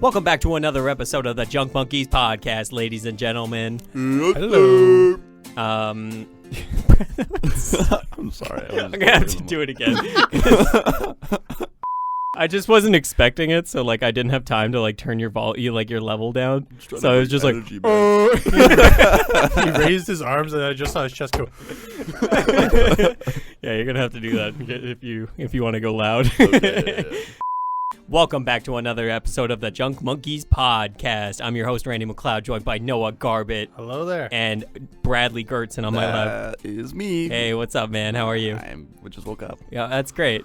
Welcome back to another episode of the Junk Monkeys podcast, ladies and gentlemen. Hello. I'm sorry. I'm gonna have to do it again. I just wasn't expecting it, so like I didn't have time to like turn your your level down. So I was just like, He raised his arms and I just saw his chest go. yeah, you're gonna have to do that if you want to go loud. Okay, yeah. Welcome back to another episode of the Junk Monkeys podcast. I'm your host, Randy McLeod, joined by Noah Garbutt. Hello there. And Bradley Gertzen on my left. That is me. Hey, what's up, man? How are you? We just woke up. Yeah, that's great.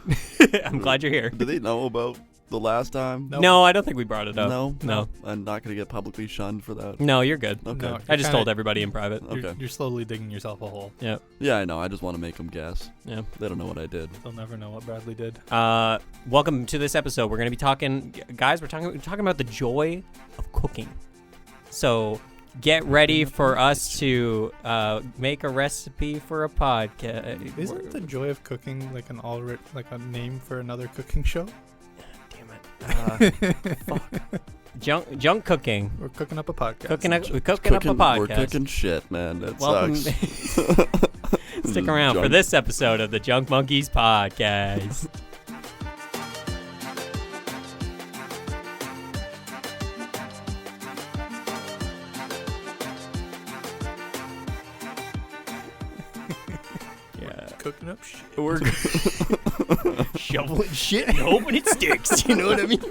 I'm glad you're here. Do they know about the last time? Nope. No, I don't think we brought it up. No. I'm not going to get publicly shunned for that. No, you're good. Okay. No, I just told everybody in private. Okay. You're slowly digging yourself a hole. Yeah. Yeah, I know. I just want to make them guess. Yeah. They don't know what I did. They'll never know what Bradley did. Welcome to this episode. We're going to be talking, guys, we're talking about the joy of cooking. So get ready for us to make a recipe for a podcast. Isn't the joy of cooking like a name for another cooking show? Damn it. Fuck. Junk cooking. We're cooking up a podcast. Cooking up a podcast. We're cooking shit, man. That Welcome. sucks. Stick around for this episode of the Junk Monkeys podcast. Yeah. Cooking up shit. We're shoveling shit and hoping it sticks. You know what I mean?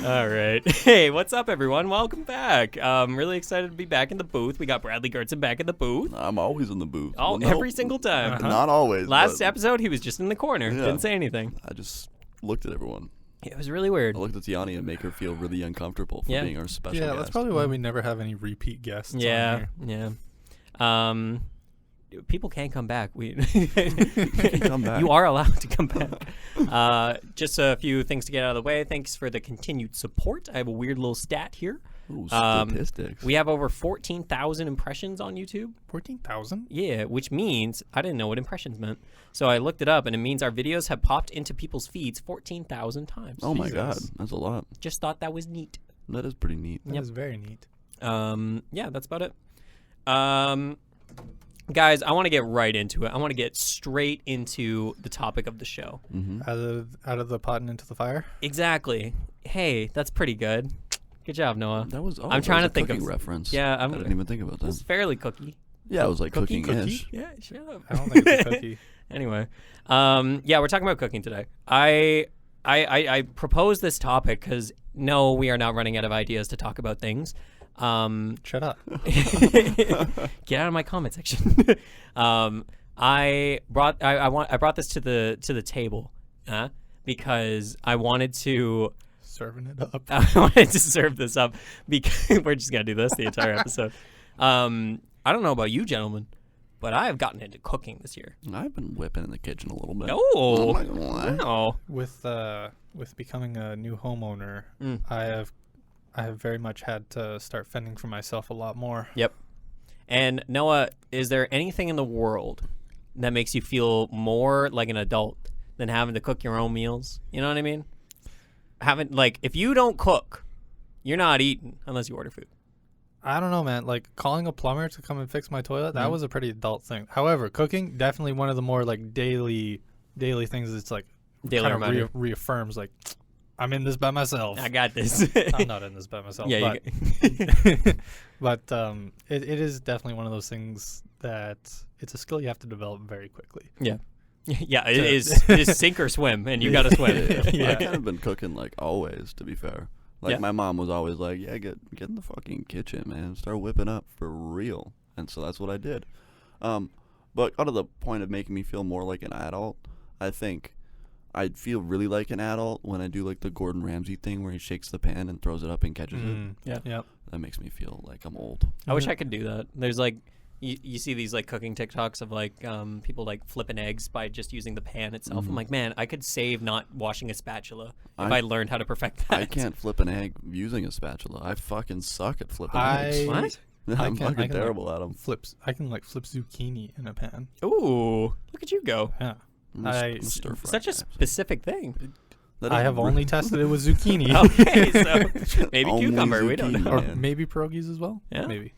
All right. Hey, what's up, everyone? Welcome back. I'm really excited to be back in the booth. We got Bradley Gertzen back in the booth. I'm always in the booth. Every single time. Uh-huh. Not always. Last but episode, he was just in the corner. Yeah. Didn't say anything. I just looked at everyone. It was really weird. I looked at Tiani and make her feel really uncomfortable for Yeah. being our special Yeah, guest. that's probably why we never have any repeat guests. on Yeah. here. Yeah. People can come back. Come back. You are allowed to come back. Just a few things to get out of the way. Thanks for the continued support. I have a weird little stat here. Ooh, statistics. We have over 14,000 impressions on YouTube. 14,000? Yeah, which means I didn't know what impressions meant. So I looked it up, and it means our videos have popped into people's feeds 14,000 times. Oh my Jesus. God, that's a lot. Just thought that was neat. That is pretty neat. That is very neat. Yeah, that's about it. Guys, I want to get right into it. I want to get straight into the topic of the show. Mm-hmm. Out of the pot and into the fire? Exactly. Hey, that's pretty good. Good job, Noah. That was. I'm trying to think of reference. Yeah, I didn't even think about It's that. fairly cookie. Yeah, it was like Cookie? cooking-ish. Yeah, shut up. I don't think it's a cookie. Anyway, yeah, we're talking about cooking today. I proposed this topic because no, we are not running out of ideas to talk about things. Shut up. Get out of my comment section. I brought this to the table, because I wanted to. Serving it up. I wanted to serve this up because we're just gonna do this the entire episode. I don't know about you, gentlemen, but I have gotten into cooking this year. I've been whipping in the kitchen a little bit. Oh, I'm not gonna lie. wow. With becoming a new homeowner, I have very much had to start fending for myself a lot more. Yep. And Noah, is there anything in the world that makes you feel more like an adult than having to cook your own meals? You know what I mean? If you don't cook, you're not eating unless you order food. I don't know, man. Like calling a plumber to come and fix my toilet, that was a pretty adult thing. However, cooking, definitely one of the more like daily things. It's like Daily kind reminder. of reaffirms like I'm in this by myself. I got this. I'm not in this by myself. Yeah, but it is definitely one of those things that it's a skill you have to develop very quickly. Yeah. Yeah, it is sink or swim, and you got to swim. Yeah. I've kind of been cooking like always, to be fair. Like Yeah. my mom was always like, "Yeah, get in the fucking kitchen, man. Start whipping up for real." And so that's what I did. But out of the point of making me feel more like an adult, I think I'd feel really like an adult when I do like the Gordon Ramsay thing where he shakes the pan and throws it up and catches it. Yeah. Yep. That makes me feel like I'm old. I wish I could do that. There's like, you see these like cooking TikToks of like people like flipping eggs by just using the pan itself. I'm like, man, I could save not washing a spatula if I learned how to perfect that. I can't flip an egg using a spatula. I fucking suck at flipping eggs. What? I'm fucking like, terrible at them. I can like flip zucchini in a pan. Ooh, look at you go. Yeah. I'm a stir fry Such a guy. specific thing. I have only tested it with zucchini. Okay, so maybe Only cucumber. We don't zucchini. know. Or Man. maybe pierogies as well. Yeah. Maybe.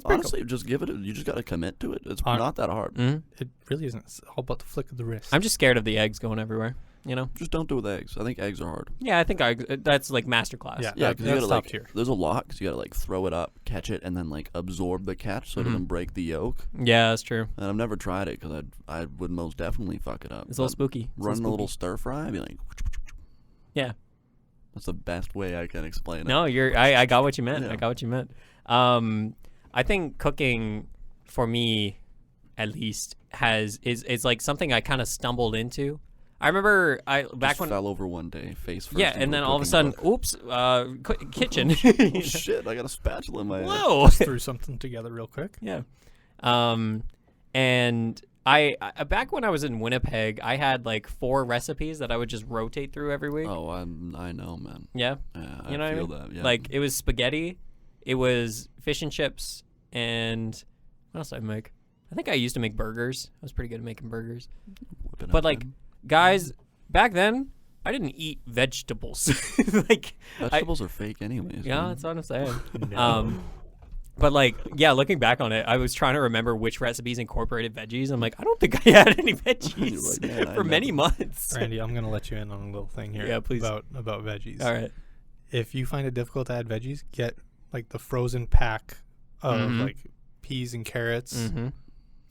Honestly, just give it. You just gotta commit to it. It's not that hard. Mhm. It really isn't. It's all about the flick of the wrist. I'm just scared of the eggs going everywhere. You know? Just don't do it with eggs. I think eggs are hard. Yeah, I think that's like masterclass. Yeah. Yeah, That- because you that's gotta top like. tier. There's a lot because you gotta like throw it up, catch it, and then like absorb the catch so it doesn't break the yolk. Yeah, that's true. And I've never tried it because I would most definitely fuck it up. It's a little But spooky. It's Running a little spooky. stir fry, I'd be like. Yeah. That's the best way I can explain it. No, I got what you meant. Yeah. I got what you meant. I think cooking, for me, at least, is like something I kind of stumbled into. I remember back Just when fell over one day, face first. yeah, into and then all of a cooking sudden, book. oops, kitchen. Oh shit! I got a spatula in my hand. Whoa. Threw something together real quick. Yeah. And I back when I was in Winnipeg, I had like 4 recipes that I would just rotate through every week. Oh, I know, man. Yeah. Yeah, You know I what I feel mean? that. Yeah. Like it was spaghetti, it was fish and chips, and what else did I make? I think I used to make burgers. I was pretty good at making burgers. Whip it But up, like, man. guys, back then I didn't eat vegetables. Like, Vegetables are fake anyways. yeah, man. that's what I'm saying. No. But like, yeah, looking back on it, I was trying to remember which recipes incorporated veggies. I'm like, I don't think I had any veggies You're like, man, I for many never- months. Randy, I'm gonna let you in on a little thing here. Yeah, please. About veggies. All right. If you find it difficult to add veggies, get like the frozen pack of Mhm. like peas and carrots. Mm-hmm.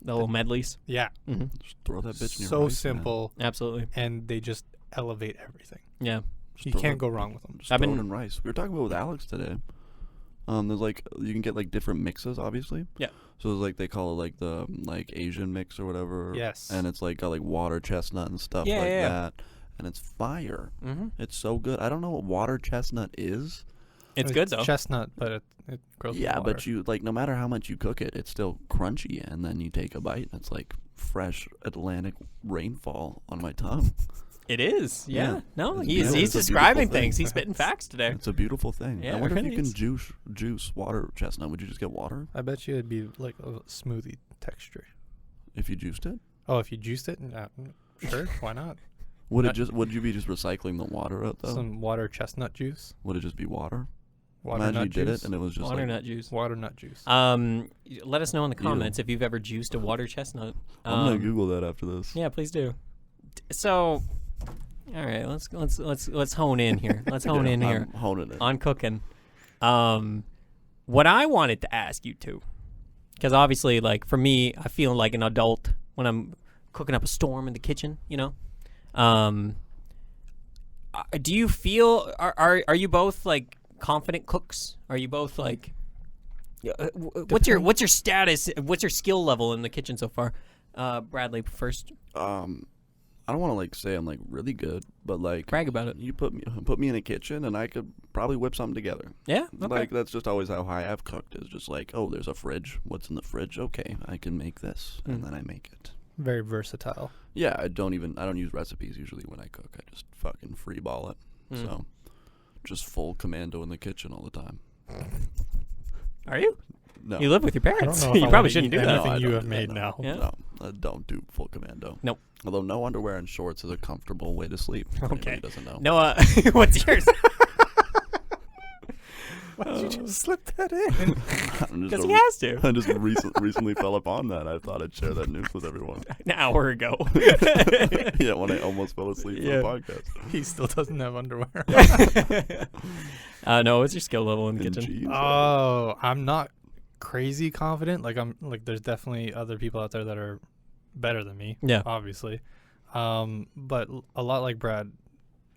The little medleys. Yeah, Mm-hmm. Just throw that bitch in your so rice, man. simple, Absolutely. and they just elevate everything. Yeah. You throw can't it- go wrong with them. Just I've throw it been- in rice. We were talking about it with Alex today. There's like you can get like different mixes, obviously. Yeah. So it's like they call it like the like Asian mix or whatever. Yes. And it's like got like water chestnut and stuff Yeah, like yeah. that, and it's fire. Mm-hmm. It's so good. I don't know what water chestnut is. It's good though. Chestnut, but it grows. with Yeah, water. but you like no matter how much you cook it, it's still crunchy, and then you take a bite, and it's like fresh Atlantic rainfall on my tongue. It is. Yeah. Yeah. No, It's he's beautiful. he's It's a describing beautiful thing. things. He's spitting facts today. It's a beautiful thing. Yeah, I it wonder if really you is. can juice water chestnut. Would you just get water I bet you it'd be like a smoothie texture. if you juiced it? Oh, if you juiced it, sure, why not? Would Not- would you be just recycling the water out though? Some water chestnut juice. Would it just be water? Water Imagine nut you did juice. it and it was just Water like, nut juice. Water nut juice. Let us know in the comments if you've ever juiced a water chestnut. I'm gonna Google that after this. Yeah, please do. So, all right, let's hone in here. Let's hone in here I'm honing it. on cooking. What I wanted to ask you two, because obviously, like for me, I feel like an adult when I'm cooking up a storm in the kitchen. You know, do you feel are you both like confident cooks? Are you both like? What's your status? What's your skill level in the kitchen so far? Bradley first. I don't want to like say I'm like really good, but like Brag about it. you put me in a kitchen and I could probably whip something together. Yeah. Okay. Like that's just always how high I've cooked is just like, oh, there's a fridge. What's in the fridge? Okay, I can make this, and then I make it. Very versatile. Yeah, I don't use recipes usually when I cook. I just fucking free ball it. So, just full commando in the kitchen all the time. Are you? No, You live with your I don't parents. know if you I probably wanna shouldn't eat do that. anything I you don't have do made that, now. Yeah. No, I don't do full commando. Nope. Although no underwear and shorts is a comfortable way to sleep. if Okay. anybody doesn't know. Noah, what's yours? Why did you just slip that in? Because he has to. I just recently fell upon that. I thought I'd share that news with everyone. An hour ago. Yeah, when I almost fell asleep Yeah. for the podcast. He still doesn't have underwear. No, what's your skill level in the And kitchen? cheese, Oh, I'm not crazy confident. Like I'm like there's definitely other people out there that are better than me. Yeah. Obviously. But a lot like Brad,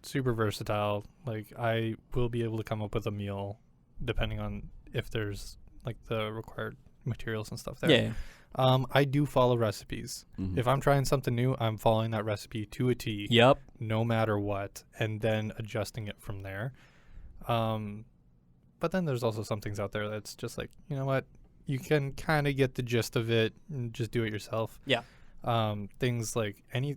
super versatile. Like I will be able to come up with a meal depending on if there's like the required materials and stuff there. Yeah. I do follow recipes. Mhm. If I'm trying something new, I'm following that recipe to a T. Yep. No matter what, and then adjusting it from there. But then there's also some things out there that's just like, you know what, you can kind of get the gist of it and just do it yourself. Yeah. Things like any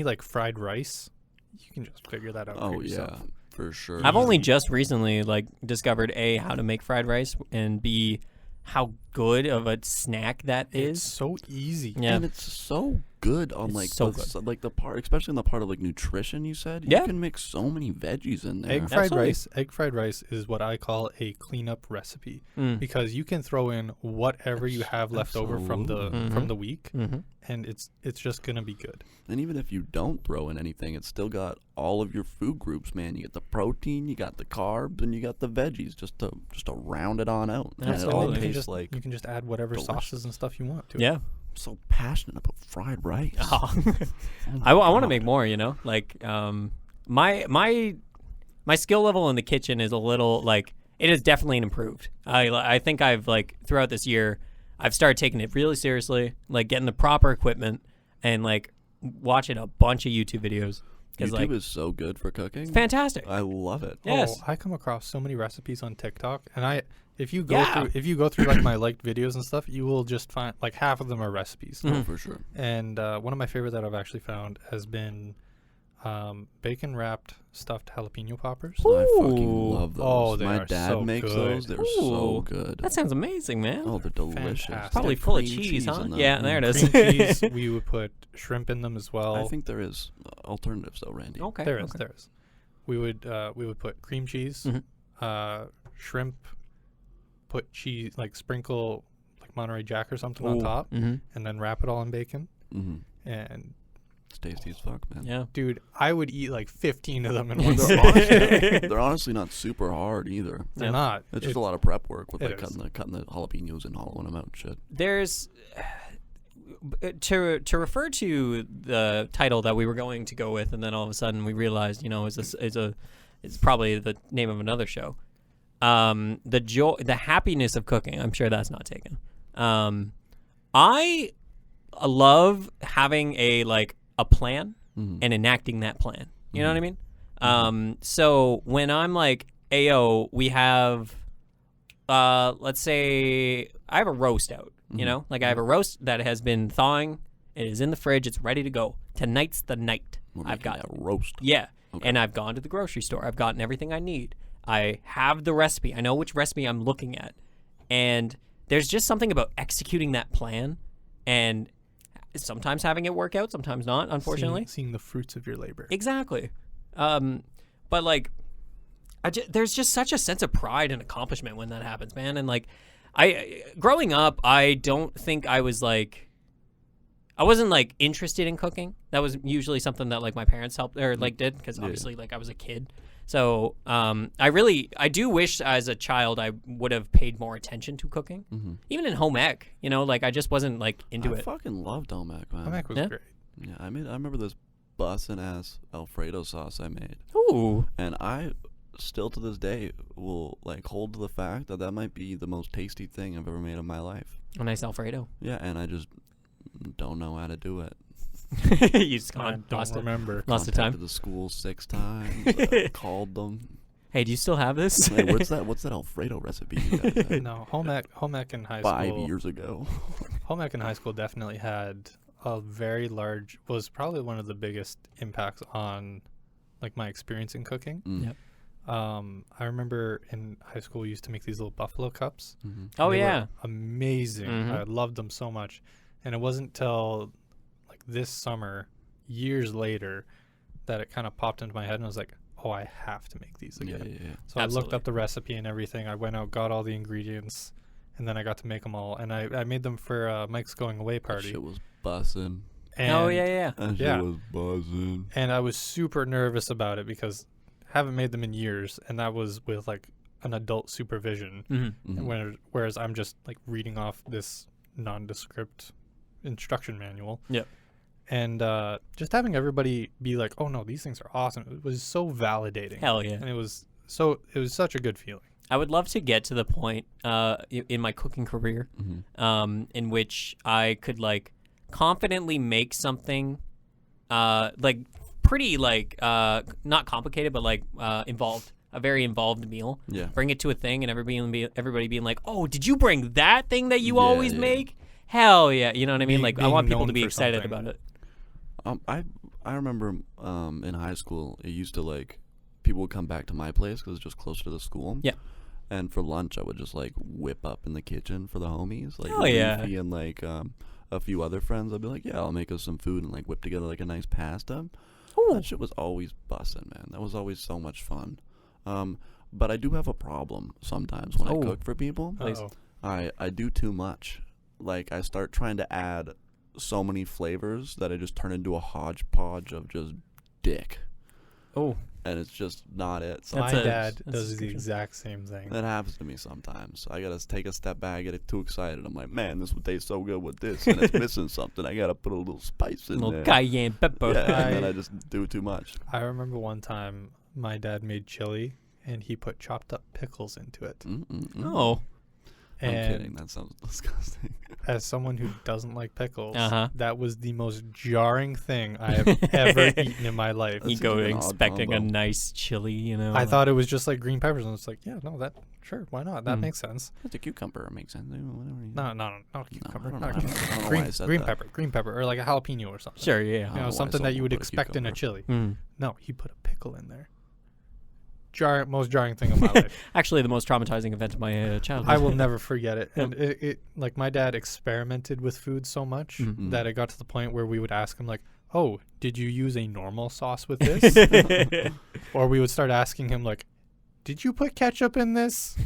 like fried rice, you can just figure that out Oh for yourself. yeah, for sure. I've only just recently like discovered A, how to make fried rice, and B, how good of a snack that It's is. so easy. Yeah. And it's so good on It's like so like the part, especially in the part of like nutrition. You said Yeah. you can mix so many veggies in there. Egg fried Absolutely. rice. Egg fried rice is what I call a cleanup recipe Mm. because you can throw in whatever you have left over from Absolutely. the week, Mm-hmm. and it's just gonna be good. And even if you don't throw in anything, it's still got all of your food groups, man. You get the protein, you got the carbs, and you got the veggies just to round it on out. And it all Absolutely. You can tastes like you can just add whatever delicious. sauces and stuff you want to it. Yeah. I'm so passionate about fried rice. Oh. Oh I want to God. make more, like my skill level in the kitchen is a little like it is definitely improved. I think I've like throughout this year I've started taking it really seriously, like getting the proper equipment and like watching a bunch of YouTube videos. 'Cause, YouTube like, is so good for cooking. it's fantastic. I love it. Yes. Oh, I come across so many recipes on TikTok, and if you go Yeah. through like my liked videos and stuff, you will just find like half of them are recipes. Mhm. Oh, for sure. And one of my favorite that I've actually found has been bacon wrapped stuffed jalapeno poppers. I fucking Ooh. love those. Oh, they My are dad so makes good. those. They're so Ooh. good. That sounds amazing, man. Oh, they're delicious. Fantastic. Probably Got full of cream cheese, huh? in them. Yeah, there it is. Cream cheese. We would put shrimp in them as well. I think there is alternatives though, Randy. Okay. There is. okay. There is. We would put cream cheese, Mhm. shrimp, put cheese, like sprinkle like Monterey Jack or something on Ooh. top, Mm-hmm. and then wrap it all in bacon. Mm-hmm. And It's tasty as fuck, man. Yeah. dude, I would eat like 15 of them in Well, one they're, sitting. honestly, they're honestly not super hard either. They're Yeah. not. It's just It- a lot of prep work with it like is. cutting the jalapenos and hollowing them out and shit. There's to refer to the title that we were going to go with, and then all of a sudden we realized, it's probably the name of another show. The happiness of cooking. I'm sure that's not taken. I love having a plan Mm-hmm. and enacting that plan. You know what I mean? So when I'm like, ayo, we have, let's say I have a roast out, you know, like I have a roast that has been thawing. It is in the fridge. It's ready to go. Tonight's the night. I've got that roast. Yeah. Okay. And I've gone to the grocery store. I've gotten everything I need. I have the recipe. I know which recipe I'm looking at. And there's just something about executing that plan and sometimes having it work out, sometimes not, unfortunately. seeing the fruits of your labor. Exactly. But like, there's just such a sense of pride and accomplishment when that happens, man. And like, growing up, I don't think I wasn't like interested in cooking. That was usually something that like my parents helped or like did because Yeah. obviously like I was a kid. So I do wish as a child I would have paid more attention to cooking, Mm-hmm. even in home ec. Like I just wasn't like into I it. fucking loved home ec, man. Home ec was Yeah. great. Yeah, I remember this bussin' ass Alfredo sauce I made, Ooh, and I still to this day will like hold to the fact that might be the most tasty thing I've ever made in my life. a nice Alfredo. Yeah, and I just don't know how to do it. You just I gone don't lost it. remember. Lost the time. Contacted the school 6 times. Called them. Hey, do you still have this? Hey, what's that Alfredo recipe you guys had? No, home ec in high 5 school. years ago. Home ec in high school definitely had a very large, was probably one of the biggest impacts on like my experience in cooking. Mm. Yep. I remember in high school we used to make these little buffalo cups. Mm-hmm. Oh They were yeah. amazing. Mhm. I loved them so much. And it wasn't till like this summer, years later, that it kind of popped into my head and I was like, oh, I have to make these Yeah, again. yeah, yeah. So I looked Absolutely. up the recipe and everything. I went out, got all the ingredients, and then I got to make them all. And I made them for Mike's going away That party. shit was bussin'. And, Oh yeah, yeah. That shit Yeah. was buzzing. And I was super nervous about it because I haven't made them in years, and that was with like an adult supervision. Mm-hmm. Mhm. Whereas I'm just like reading off this nondescript instruction manual. Yep. And just having everybody be like, "Oh no, these things are awesome!" It was so validating. Hell yeah. And it was such a good feeling. I would love to get to the point in my cooking career Mm-hmm. in which I could like confidently make something like pretty like not complicated but like involved, a very involved meal. Yeah. Bring it to a thing and everybody being like, "Oh, did you bring that thing that you Yeah, always yeah. make?" Hell yeah, you know what I mean? Being- Like I being want people to known be for excited something. about it. I remember in high school it used to like people would come back to my place because it's just closer to the school. Yeah. And for lunch I would just like whip up in the kitchen for the homies like Hell yeah. Leafy and like a few other friends, I'd be like, yeah, I'll make us some food and like whip together like a nice pasta. Ooh. That shit was always bussin', man. That was always so much fun. But I do have a problem sometimes when I cook for people. Uh-oh. I do too much. Like, I start trying to add so many flavors that I just turn into a hodgepodge of just dick. Oh. And it's just not it. So My dad does the exact same thing. that happens to me sometimes. I gotta take a step back, I get too excited. I'm like, man, this would taste so good with this, and it's missing something. I gotta put a little spice in Little there. cayenne pepper. Yeah, and then I just do too much. I remember one time my dad made chili, and he put chopped up pickles into it. Oh. I'm And kidding. That sounds disgusting. as someone who doesn't like pickles, Uh-huh. that was the most jarring thing I have ever eaten in my life. You That go seems like an odd expecting a combo. nice chili, you know. I thought it was just like green peppers, and it's like, yeah, no, that sure, why not? That Mm. makes sense. It's a cucumber. It makes sense. Whatever. No, cucumber, I don't not know. cucumber. I don't know why green, I said green that. pepper, or like a jalapeno or something. Sure, yeah. I You don't know, know why something that someone you would would put a expect in a cucumber. chili. Mm. No, he put a pickle in there. Most jarring thing of my life. Actually, the most traumatizing event of my childhood. I will never forget it. And it like my dad experimented with food so much Mhm. that it got to the point where we would ask him like, "Oh, did you use a normal sauce with this?" Or we would start asking him like, "Did you put ketchup in this?"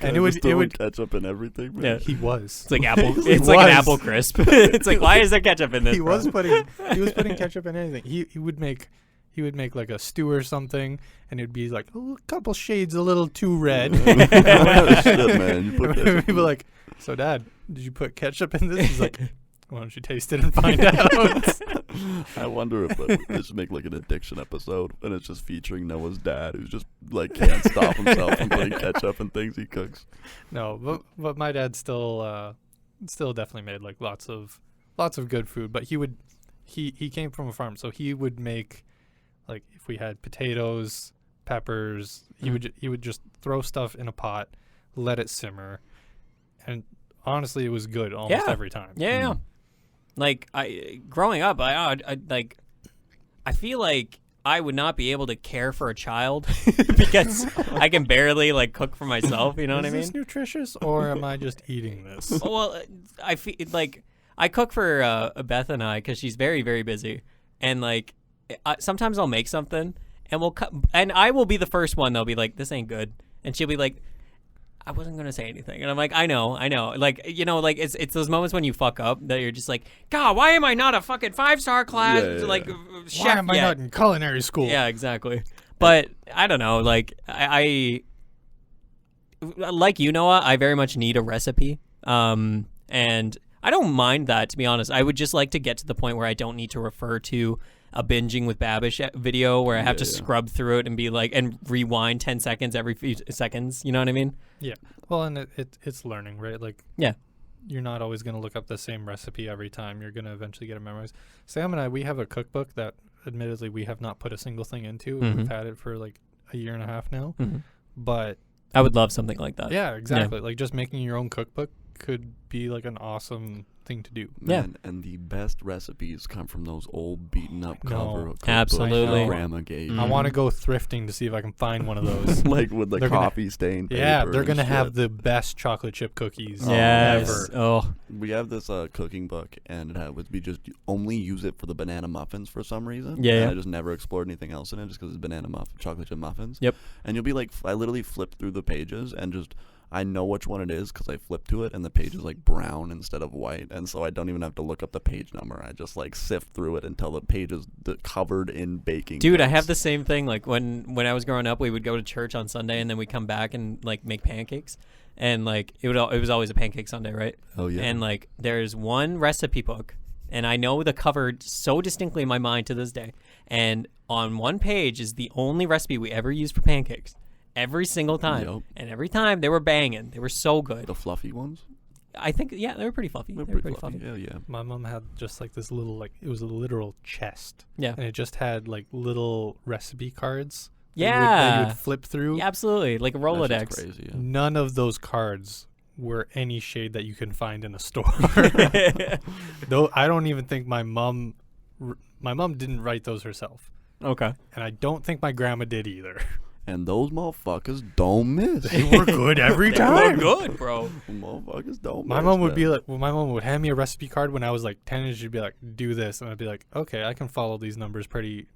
And it would ketchup and everything. Man. Yeah. he was. It's like apple. He It's like an was. apple crisp. It's like, why is there ketchup in this? He bro? was putting ketchup in anything. He would make like a stew or something, and it'd be like a couple shades a little too red. Shit, man. You put ketchup People in like, so Dad, did you put ketchup in this? He's like, why don't you taste it and find out? I wonder if they should make like an addiction episode, and it's just featuring Noah's dad, who's just like can't stop himself from putting ketchup in things he cooks. No, but my dad still definitely made like lots of good food. But he came from a farm, so he would make, like, if we had potatoes, peppers, he would just throw stuff in a pot, let it simmer, and honestly, it was good almost Yeah. every time. Yeah. Like growing up, I feel like I would not be able to care for a child because I can barely like cook for myself. You know what I mean? Is this nutritious, or am I just eating this? Well, I feel like I cook for Beth and I because she's very, very busy, and like sometimes I'll make something and and I will be the first one. They'll be like, "This ain't good," and she'll be like, "I wasn't gonna say anything," and I'm like, I know, like, you know, like it's those moments when you fuck up that you're just like, God, why am I not a fucking 5-star class like chef Why am I yet? not in culinary school? Yeah, exactly. But I don't know. Like I like you, Noah. I very much need a recipe. And I don't mind that, to be honest. I would just like to get to the point where I don't need to refer to a binging with Babish video where I have to scrub through it and be like and rewind 10 seconds every few seconds. You know what I mean? Yeah. Well, and it's learning, right? Like, yeah, you're not always going to look up the same recipe every time. You're going to eventually get it memorized. Sam and I, we have a cookbook that admittedly we have not put a single thing into. Mhm. We've had it for like a year and a half now. Mhm. But I would love something like that. yeah, exactly. Like just making your own cookbook could be like an awesome thing to do. Yeah. Man, and the best recipes come from those old beaten up No. cover cookbooks Absolutely. that Grandma gave. Mhm. I want to go thrifting to see if I can find one of those. Like with the They're gonna- coffee stained paper. Yeah, they're and gonna have shit. the best chocolate chip cookies Yes. ever. Oh, We have this cooking book, and we just only use it for the banana muffins for some reason. Yeah, and yeah. I just never explored anything else in it, just because it's banana chocolate chip muffins. Yep. And you'll be like, I literally flip through the pages and just. I know which one it is because I flip to it and the page is like brown instead of white, and so I don't even have to look up the page number. I just like sift through it until the page is covered in baking. dude, I paste. have the same thing. Like when I was growing up, we would go to church on Sunday and then we'd come back and like make pancakes, and like it was always a pancake Sunday, right? Oh yeah. And like there's one recipe book, and I know the cover so distinctly in my mind to this day. And on one page is the only recipe we ever used for pancakes. Every single time. Yep. And every time they were banging. They were so good. The fluffy ones. I think, yeah, they were pretty fluffy. They're They were pretty pretty fluffy. fluffy. Yeah. My mom had just like this little, like, it was a literal chest. Yeah. And it just had like little recipe cards. That Yeah. you would flip through. Yeah, absolutely. Like a That's Rolodex. just crazy. Yeah. None of those cards were any shade that you can find in a store. Though I don't even think my mom didn't write those herself. Okay. And I don't think my grandma did either. and those motherfuckers don't miss. They were good every They were time. good, bro. Motherfuckers don't My miss. mom would man. be like, well, my mom would hand me a recipe card when I was like 10, and she'd be like, do this. And I'd be like, okay, I can follow these numbers pretty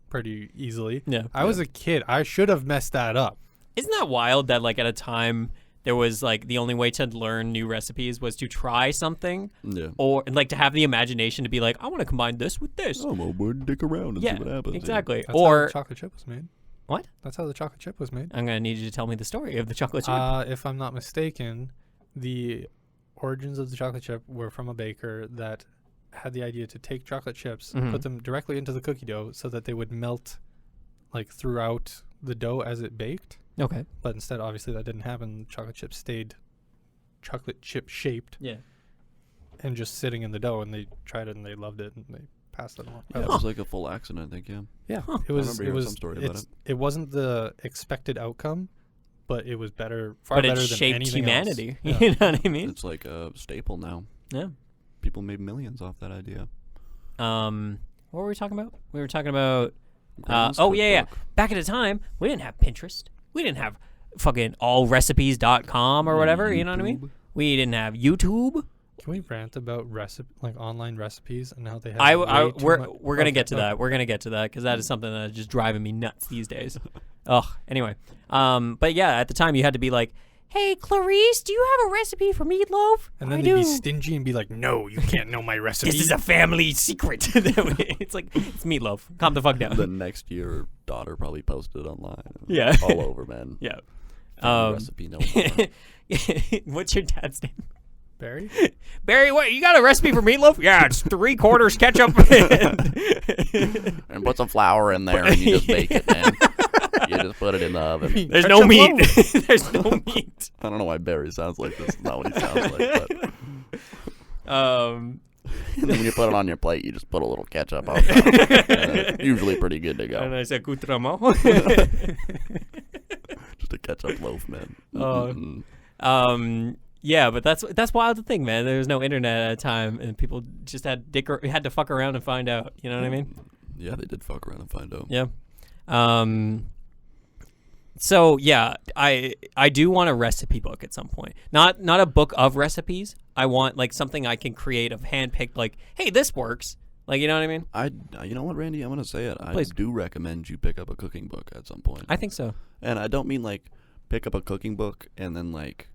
easily. Yeah. I was a kid. I should have messed that up. Isn't that wild that like at a time there was like the only way to learn new recipes was to try something Yeah. or like to have the imagination to be like, I want to combine this with this. I'm gonna dick around and Yeah, see what happens. exactly. That's how Or the chocolate chip was made. What? That's how the chocolate chip was made. I'm gonna need you to tell me the story of the chocolate chip. If I'm not mistaken, the origins of the chocolate chip were from a baker that had the idea to take chocolate chips, Mhm. put them directly into the cookie dough so that they would melt like throughout the dough as it baked. Okay. But instead, obviously, that didn't happen. Chocolate chips stayed chocolate chip shaped Yeah. and just sitting in the dough, and they tried it and they loved it and they passed it along. Yeah, it was like a full accident, I think. Yeah. Yeah, Huh. it was. remember It hearing was. some story about It wasn't the expected outcome, but it was better. Far But better it than shaped anything humanity. Else. Yeah. You know what I mean? It's like a staple now. Yeah. People made millions off that idea. What were we talking about? We were talking about Grandma's yeah. cookbook. Back at a time, we didn't have Pinterest. We didn't have fucking allrecipes.com or whatever, you know what I mean? YouTube. We didn't have YouTube. Can we rant about online recipes and how they have? We're gonna get to that. We're gonna get to that because that is something that is just driving me nuts these days. Ugh. Anyway, but yeah, at the time you had to be like, "Hey, Clarice, do you have a recipe for meatloaf?" And then I they'd do. be stingy and be like, "No, you can't know my recipe." This is a family secret. It's like it's meatloaf. Calm the fuck down. The next year, her daughter probably posted it online. Yeah. All over, man. Yeah. Family recipe no more. What's your dad's name? Barry. Barry, what? You got a recipe for meatloaf? Yeah, it's 3/4 ketchup. And put some flour in there and you just bake it, man. You just put it in the oven. There's no Ketchup meat. loaf. There's no meat. I don't know why Barry sounds like this. It's not what he sounds like. But Um, and then when you put it on your plate, you just put a little ketchup on top. And it's usually pretty good to and go. I said accoutrement. Just a ketchup loaf, man. Oh. Mm-mm. Yeah, but that's wild to think, man. There was no internet at a time, and people just had to fuck around and find out. You know what I mean? Yeah, they did fuck around and find out. Yeah. So yeah, I do want a recipe book at some point. Not a book of recipes. I want like something I can create of handpicked. Like, hey, this works. Like, you know what I mean? You know what, Randy? I'm gonna say it. I Please. do recommend you pick up a cooking book at some point. I think so. And I don't mean like pick up a cooking book and then like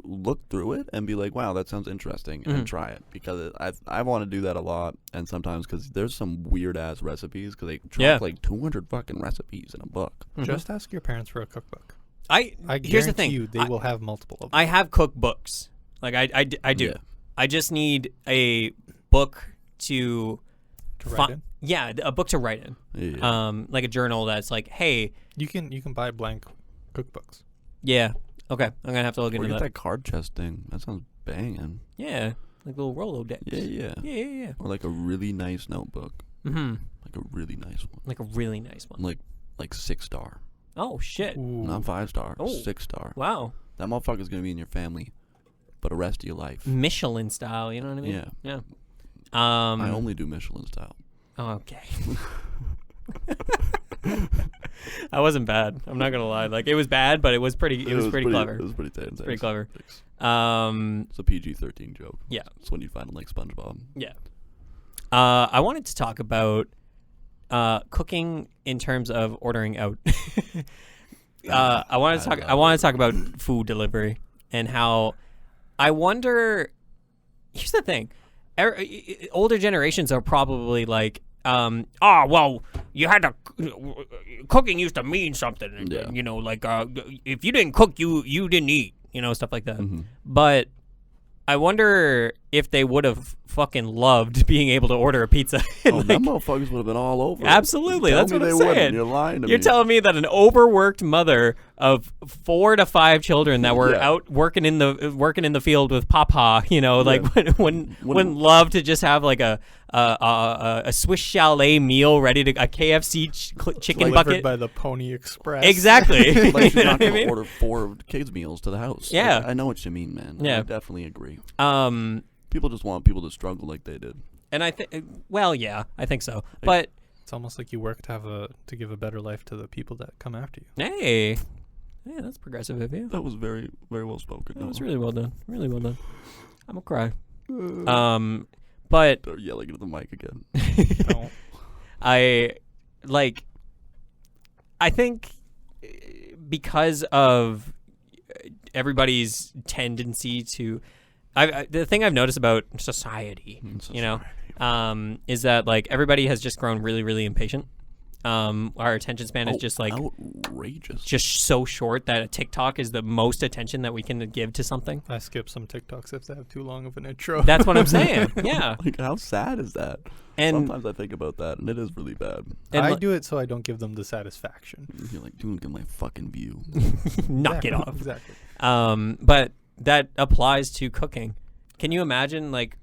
look through it and be like, wow, that sounds interesting, Mhm. and try it, because I want to do that a lot. And sometimes because there's some weird ass recipes, because they track Yeah. like 200 fucking recipes in a book. Mhm. Just ask your parents for a cookbook. I here's the guarantee thing. you, they will have multiple of them. I have cookbooks. Like I do. Yeah. I just need a book to to write in. Yeah, a book to write in. Yeah. Like a journal that's like, hey, You can buy blank cookbooks. yeah, okay, I'm gonna have to look Or into get that. that card chest thing. That sounds banging. Yeah, like little Rolodex. Yeah. Yeah. Or like a really nice notebook. Mm-hmm. Like a really nice one. Like a really nice one. Like 6-star. Oh shit! Ooh. Not 5-star. Oh. 6-star. Wow, That motherfucker's gonna be in your family for the rest of your life. Michelin style. You know what I mean? Yeah. Yeah. I only do Michelin style. Okay. I wasn't bad. I'm not gonna lie. Like it was bad, but it was pretty. It was pretty clever. It was pretty tame. Pretty clever. Thanks. Um. It's a PG-13 joke. Yeah. It's when you find it like SpongeBob. Yeah. I wanted to talk about cooking in terms of ordering out. I want to talk about food delivery and how I wonder. Here's the thing: older generations are probably like, well, you had to. Cooking used to mean something. And, Yeah. you know, like if you didn't cook, you didn't eat. You know, stuff like that. Mhm. But I wonder if they would have fucking loved being able to order a pizza. Oh, Like, them motherfuckers would have been all over it. Absolutely, Tell that's me what I'm they wouldn't. saying. You're lying to You're me. telling me that an overworked mother of 4 to 5 children that were Yeah. out working in the field with Papa, you know, like Yeah. wouldn't love to just have like a Swiss chalet meal ready to a KFC chicken Delivered bucket. by the Pony Express. Exactly. Like she's You know not what I gonna mean? order 4 kids meals to the house. Yeah. Like, I know what you mean, man. Yeah. I definitely agree. Um, People just want people to struggle like they did. and I think, well, yeah, I think so, but. It's It's almost like you work to give a better life to the people that come after you. Hey, that's progressive of you. That was very, very well spoken. That was really well done. Really well done. I'm gonna cry. But They're yelling into the mic again. No. I think because of everybody's tendency to, the thing I've noticed about society, is that like everybody has just grown really, really impatient. Our attention span is just like outrageous, just so short that a TikTok is the most attention that we can give to something. I skip some TikToks if they have too long of an intro. That's what I'm saying. Yeah. Like, how sad is that? And sometimes I think about that, and it is really bad. And I do it so I don't give them the satisfaction. You're like, dude, get my fucking view. knock it off. Exactly. But that applies to cooking. Can you imagine, like,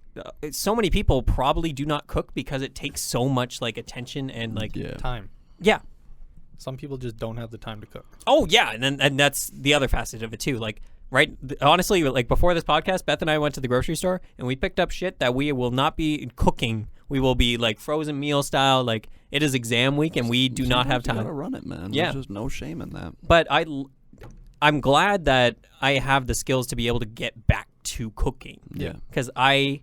so many people probably do not cook because it takes so much like attention and like Time. Yeah. Some people just don't have the time to cook. Oh yeah, and that's the other facet of it too. Like, right, honestly, like before this podcast, Beth and I went to the grocery store and we picked up shit that we will not be cooking. We will be like frozen meal style. Like, it is exam week and we do not have You time. gotta run it, man. Yeah. There's just no shame in that. But I'm glad that I have the skills to be able to get back to cooking. Yeah. Because I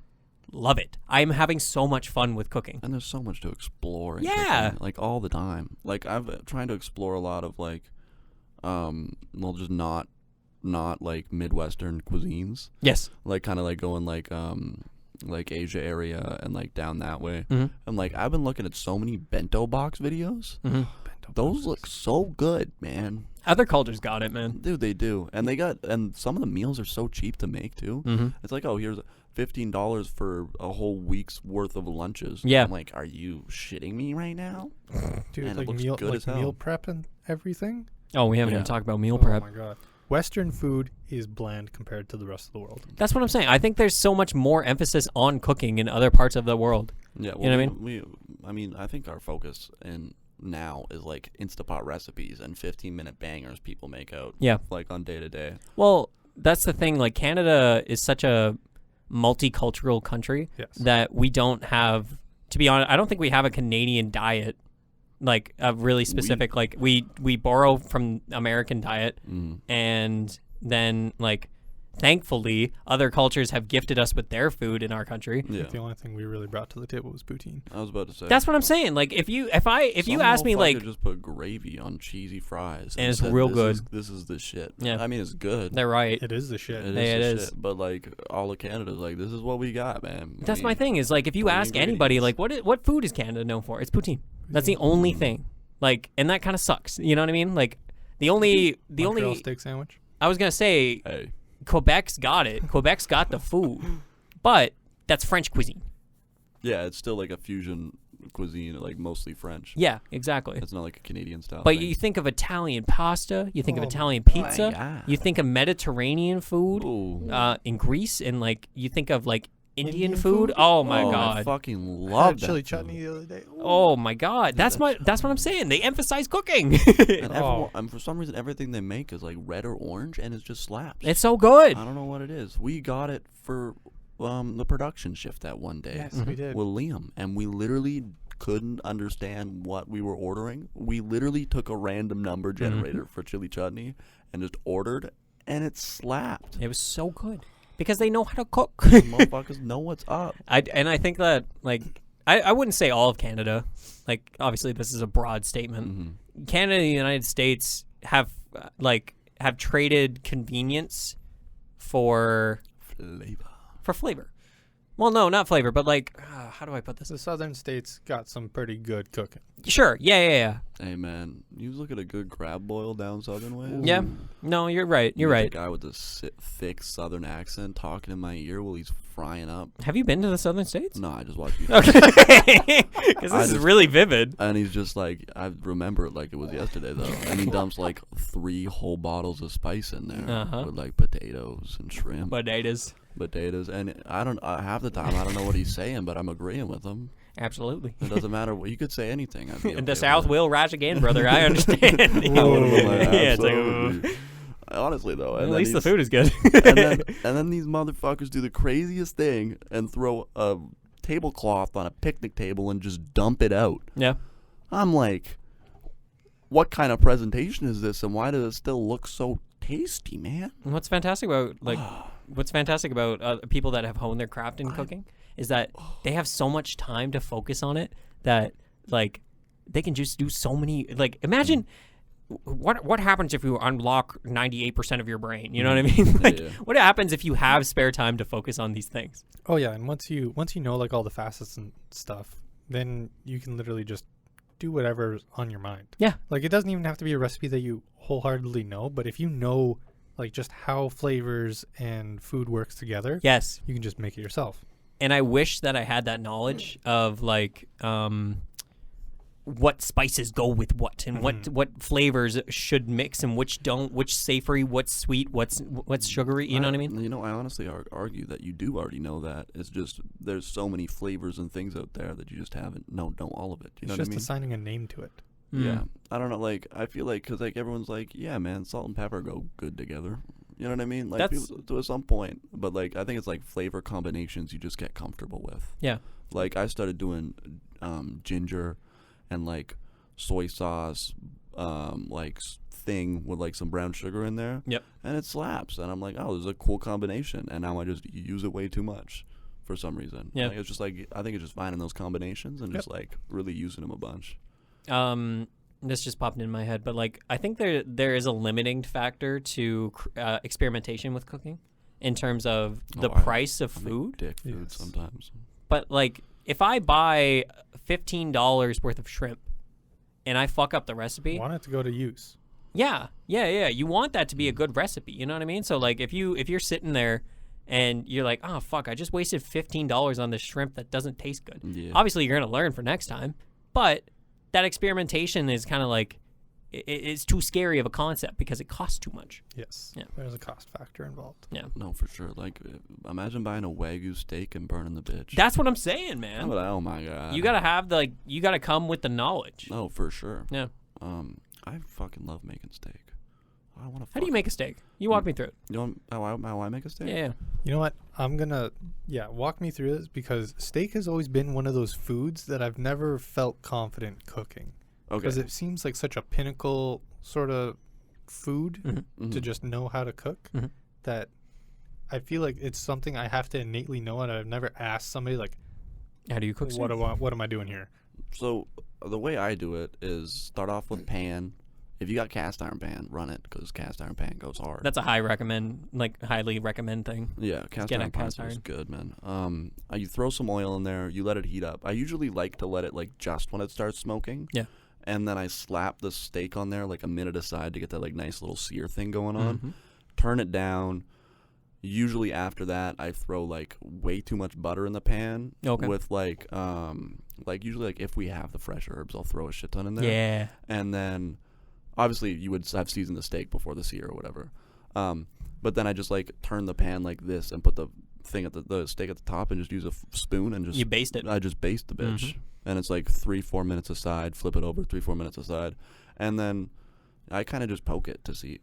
love it. I'm having so much fun with cooking. And there's so much to explore. Yeah. Cooking, like all the time. Like I've trying to explore a lot of like, just not like Midwestern cuisines. Yes. Like kind of like going like Asia area and like down that way. Mm-hmm. And like I've been looking at so many bento box videos. Mm-hmm. Those look so good, man. Other cultures got it, man. Dude, they do. And some of the meals are so cheap to make too. Mm-hmm. It's like, oh, here's $15 for a whole week's worth of lunches. Yeah. I'm like, are you shitting me right now? Dude, Man, it like looks meal good as hell. meal prep and everything. Oh, we haven't Yeah. even talked about meal Oh prep. my god. Western food is bland compared to the rest of the world. That's what I'm saying. I think there's so much more emphasis on cooking in other parts of the world. Yeah, well, You know what I mean? I think our focus now is like Instapot recipes and 15-minute bangers people make out. Yeah. Like on day to day. Well, that's the thing. Like, Canada is such a multicultural country Yes. that we don't have, to be honest, I don't think we have a Canadian diet, like a really specific, like we borrow from American diet, and then like thankfully other cultures have gifted us with their food in our country. Yeah. The only thing we really brought to the table was poutine. I was about to say. That's what I'm saying. Like, if you ask me, like, just put gravy on cheesy fries And it's said, real "This good." is the shit. Yeah. I mean, it's good. they're right. It is the shit. It It the is. shit. But like all of Canada's like, this is what we got, man. That's my thing. Is like, if you put the ask anybody, like, ingredients. what food is Canada known for? It's poutine. That's the only thing. Like, and that kind of sucks. You know what I mean? Like, the Montreal only steak sandwich. I was gonna say Hey. Quebec's got it. Quebec's got the food, but that's French cuisine. Yeah, it's still like a fusion cuisine, like mostly French. Yeah, exactly. It's not like a Canadian style. But thing. you think of Italian pasta, you think of Oh Italian my pizza, God. you think of Mediterranean food Ooh. in Greece, and like you think of like Indian Indian food. food? Oh my I god. fucking I love had that chili food. chutney the other day. Oh my god. That's what I'm saying. They emphasize cooking. And, Oh. and for some reason, everything they make is like red or orange, and it just slaps. It's so good. I don't know what it is. We got it for the production shift that one day Yes, we did. with Liam, and we literally couldn't understand what we were ordering. We literally took a random number generator for chili chutney and just ordered, and it slapped. It was so good because they know how to cook. Motherfuckers know what's up. I think that like I wouldn't say all of Canada. Like, obviously this is a broad statement. Mm-hmm. Canada and the United States have traded convenience for flavor. Well, no, not flavor, but like how do I put this? The southern states got some pretty good cooking. Sure. Yeah. Hey man, you look at a good crab boil down southern way. Yeah. No, you're right. You're You get right. The guy with the thick southern accent talking in my ear while he's frying up. Have you been to the southern states? No, I just watched YouTube. Okay. Because I this is just- really vivid. And he's just like, I remember it like it was yesterday though. And he dumps like 3 whole bottles of spice in there Uh-huh. with like potatoes and shrimp, Potatoes. and half the time I don't know what he's saying, but I'm agreeing with him. Absolutely. It doesn't matter what you could say anything. I'd be okay The with South it. will rise again, brother. I understand. I would've been like, Yeah, it's like, absolutely. Honestly though, and at then least the he's- food is good. and then these motherfuckers do the craziest thing and throw a tablecloth on a picnic table and just dump it out. Yeah. I'm like, what kind of presentation is this, and why does it still look so tasty, man? What's fantastic about people that have honed their craft in cooking is that they have so much time to focus on it that like they can just do so many. Like imagine what happens if you unlock 98% of your brain. You know what I mean? Like what happens if you have spare time to focus on these things? Oh yeah, and once you know like all the facets and stuff, then you can literally just do whatever's on your mind. Yeah. Like it doesn't even have to be a recipe that you wholeheartedly know, but if you know like just how flavors and food works together, Yes. you can just make it yourself. And I wish that I had that knowledge of like what spices go with what and what flavors should mix and which don't, which savory, what's sweet, what's sugary, you know what I mean? You know, I honestly argue that you do already know that. It's just there's so many flavors and things out there that you just haven't know all of it. You know It's what I just mean? assigning a name to it. Yeah. I don't know, like I feel like cuz like everyone's like, yeah, man, salt and pepper go good together. You know what I mean? Like That's- people, to some point, but like I think it's like flavor combinations you just get comfortable with. Yeah. Like I started doing ginger and like soy sauce thing with like some brown sugar in there. Yep. And it slaps, and I'm like, oh, this is a cool combination, and now I just use it way too much for some reason. Yeah. Like, it's just like I think it's just finding those combinations and just like really using them a bunch. This just popped in my head, but like I think there is a limiting factor to experimentation with cooking in terms of the price of food. Dick food sometimes. But like if I buy $15 worth of shrimp and I fuck up the recipe, Want it to go to use. yeah, you want that to be a good recipe. You know what I mean? So like if you're sitting there and you're like, oh fuck, I just wasted $15 on this shrimp that doesn't taste good. Yeah. Obviously, you're gonna learn for next time, but that experimentation is kind of like it's too scary of a concept because it costs too much. Yes. Yeah. There's a cost factor involved. Yeah, No, for sure. Like, imagine buying a Wagyu steak and burning the bitch. that's what I'm saying, man. I'm like, oh my god. You gotta have you gotta come with the knowledge. Oh, for sure. Yeah. I fucking love making steak. I want to. How do you make a steak? You walk me through it. You know how I make a steak? Yeah. You know what? I'm gonna walk me through this because steak has always been one of those foods that I've never felt confident cooking. Okay. Because it seems like such a pinnacle sort of food Mm-hmm. to just know how to cook that I feel like it's something I have to innately know, and I've never asked somebody like, How do you cook steak? what am I doing here? So the way I do it is start off with pan. If you got cast iron pan, run it because cast iron pan goes hard. That's a highly recommend thing. Yeah, cast get iron a pan cast is iron. good, man. You throw some oil in there, you let it heat up. I usually like to let it like just when it starts smoking. Yeah. And then I slap the steak on there like a minute aside to get that like nice little sear thing going on. Mm-hmm. Turn it down. Usually after that, I throw like way too much butter in the pan. Okay. With like usually like if we have the fresh herbs, I'll throw a shit ton in there. Yeah. And then obviously you would have seasoned the steak before the sear or whatever. But then I just like turn the pan like this and put the thing at the steak at the top and just use a spoon and just You baste it. I just baste the bitch. And it's like 3-4 minutes aside, flip it over 3-4 minutes aside. And then I kind of just poke it to see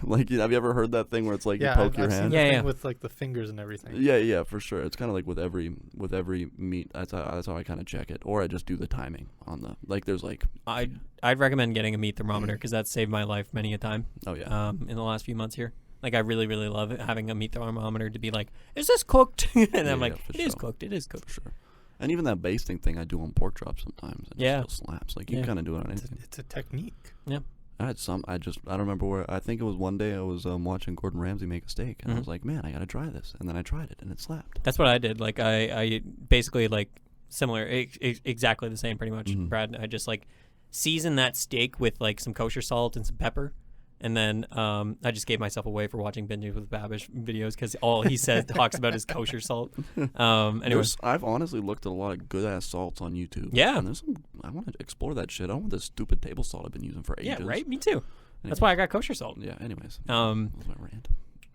like have you ever heard that thing where it's like you poke your I've hand? seen the Yeah, thing yeah. with like the fingers and everything. Yeah, for sure. It's kind of like with every meat. That's how I kind of check it, or I just do the timing on the like. There's like I'd recommend getting a meat thermometer because that's saved my life many a time. oh yeah, In the last few months here, like I really love having a meat thermometer to be like, is this cooked? And I'm like, for it is sure. cooked. It is cooked. for sure. And even that basting thing I do on pork chops sometimes. It Yeah. still slaps. Like you Yeah. kind of do it on anything. It's a technique. Yeah. I don't remember where. I think it was one day I was watching Gordon Ramsay make a steak, and I was like, man, I gotta try this. And then I tried it, and it slapped. That's what I did. Like I basically like similar, exactly the same, pretty much. Mhm. Brad, I just like seasoned that steak with like some kosher salt and some pepper, and then I just gave myself away for watching Binges with Babish videos because all he says talks about is kosher salt. Anyways, I've honestly looked at a lot of good ass salts on YouTube. Yeah. and there's some. I want to explore that shit. I don't want this stupid table salt I've been using for ages. yeah, right. Me too. That's Anyways. why I got kosher salt. Yeah. Anyways. Um, that was my rant.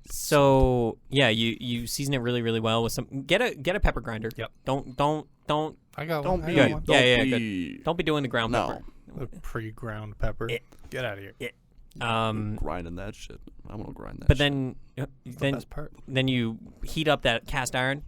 So yeah, you season it really well with some get a pepper grinder. Yep. Don't I got Don't one. be. I got Good. one. Don't Yeah, be. don't be doing the ground No. pepper. The pre-ground pepper. Get out of here. Grinding that shit. I'm gonna grind that. But shit. then It's the then best part. then you heat up that cast iron,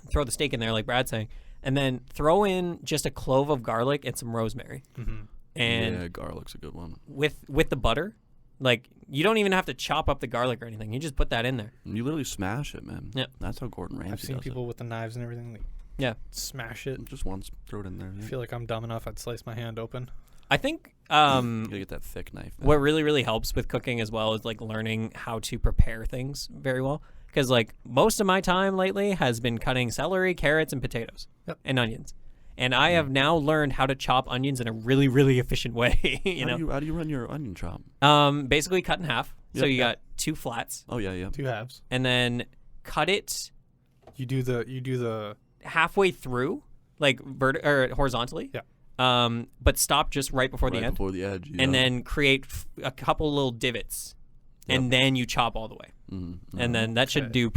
throw the steak in there like Brad's saying, and then throw in just a clove of garlic and some rosemary. Mm-hmm. And yeah, garlic's a good one. with the butter, like you don't even have to chop up the garlic or anything. You just put that in there. You literally smash it, man. Yeah. That's how Gordon Ramsay I've seen does people with the knives and everything. Like, Yeah. smash it. it. Just once, throw it in there. I Yeah. feel like I'm dumb enough. I'd slice my hand open. I think You gotta get that thick knife. Man. what really, really helps with cooking as well is like learning how to prepare things very well. Because like most of my time lately has been cutting celery, carrots, and potatoes and onions. And I have now learned how to chop onions in a really, really efficient way. How do you run your onion chop? Basically cut in half. So Yep. you got 2 flats, Oh yeah, yeah. 2 halves. and then cut it You do the halfway through, like or horizontally. Yeah. But stop just right before the end, Before the edge. Yeah. and then create a couple little divots, and then you chop all the way. Mm-hmm. And then that should Okay. do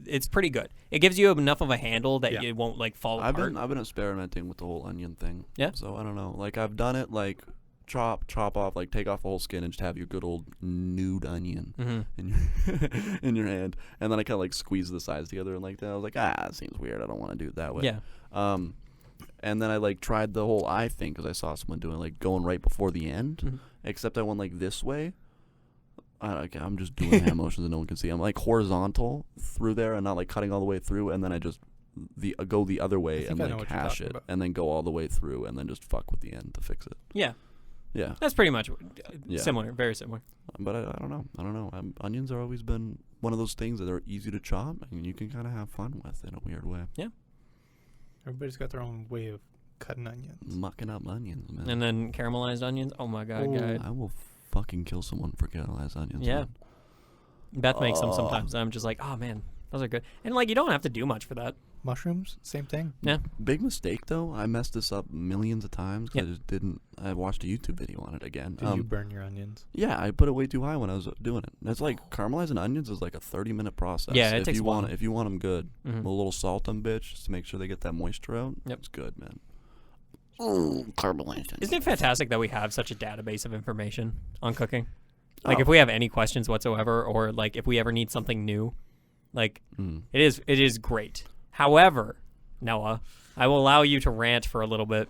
it's pretty good. It gives you enough of a handle that Yeah. it won't like fall I've apart. been experimenting with the whole onion thing. Yeah? So I don't know. Like I've done it like chop off, like take off the whole skin and just have your good old nude onion in your in your hand, and then I kind of like squeeze the sides together and like that. I was like, that seems weird. I don't want to do it that way. Yeah. And then I like tried the whole eye thing because I saw someone doing like going right before the end, except I went like this way. I'm just doing hand motions that no one can see. I'm like horizontal through there and not like cutting all the way through, and then I just go the other way think and I know like what you're hash talking it about. and then go all the way through and then just fuck with the end to fix it. Yeah. Yeah. That's pretty much Yeah. similar, very similar. But I don't know. Onions are always been one of those things that are easy to chop and you can kind of have fun with in a weird way. Everybody's got their own way of cutting onions. Mucking up onions, man. And then caramelized onions. Oh my god, guys. I will fucking kill someone for caramelized onions. Yeah. man. Beth makes them sometimes. And I'm just like, oh man, those are good. And like you don't have to do much for that. Mushrooms, same thing. Yeah. Big mistake though. I messed this up millions of times because I just didn't. I watched a YouTube video on it again. Did you burn your onions? Yeah, I put it way too high when I was doing it. It's like caramelizing onions is like a 30-minute process. Yeah, it if takes you a while. want if you want them good, Mhm. a little salt on bitch just to make sure they get that moisture out. Yep. It's good, man. Ooh, caramelization. Isn't it fantastic that we have such a database of information on cooking? Like Oh. if we have any questions whatsoever, or like if we ever need something new, like Mm. it is great. However, Noah, I will allow you to rant for a little bit.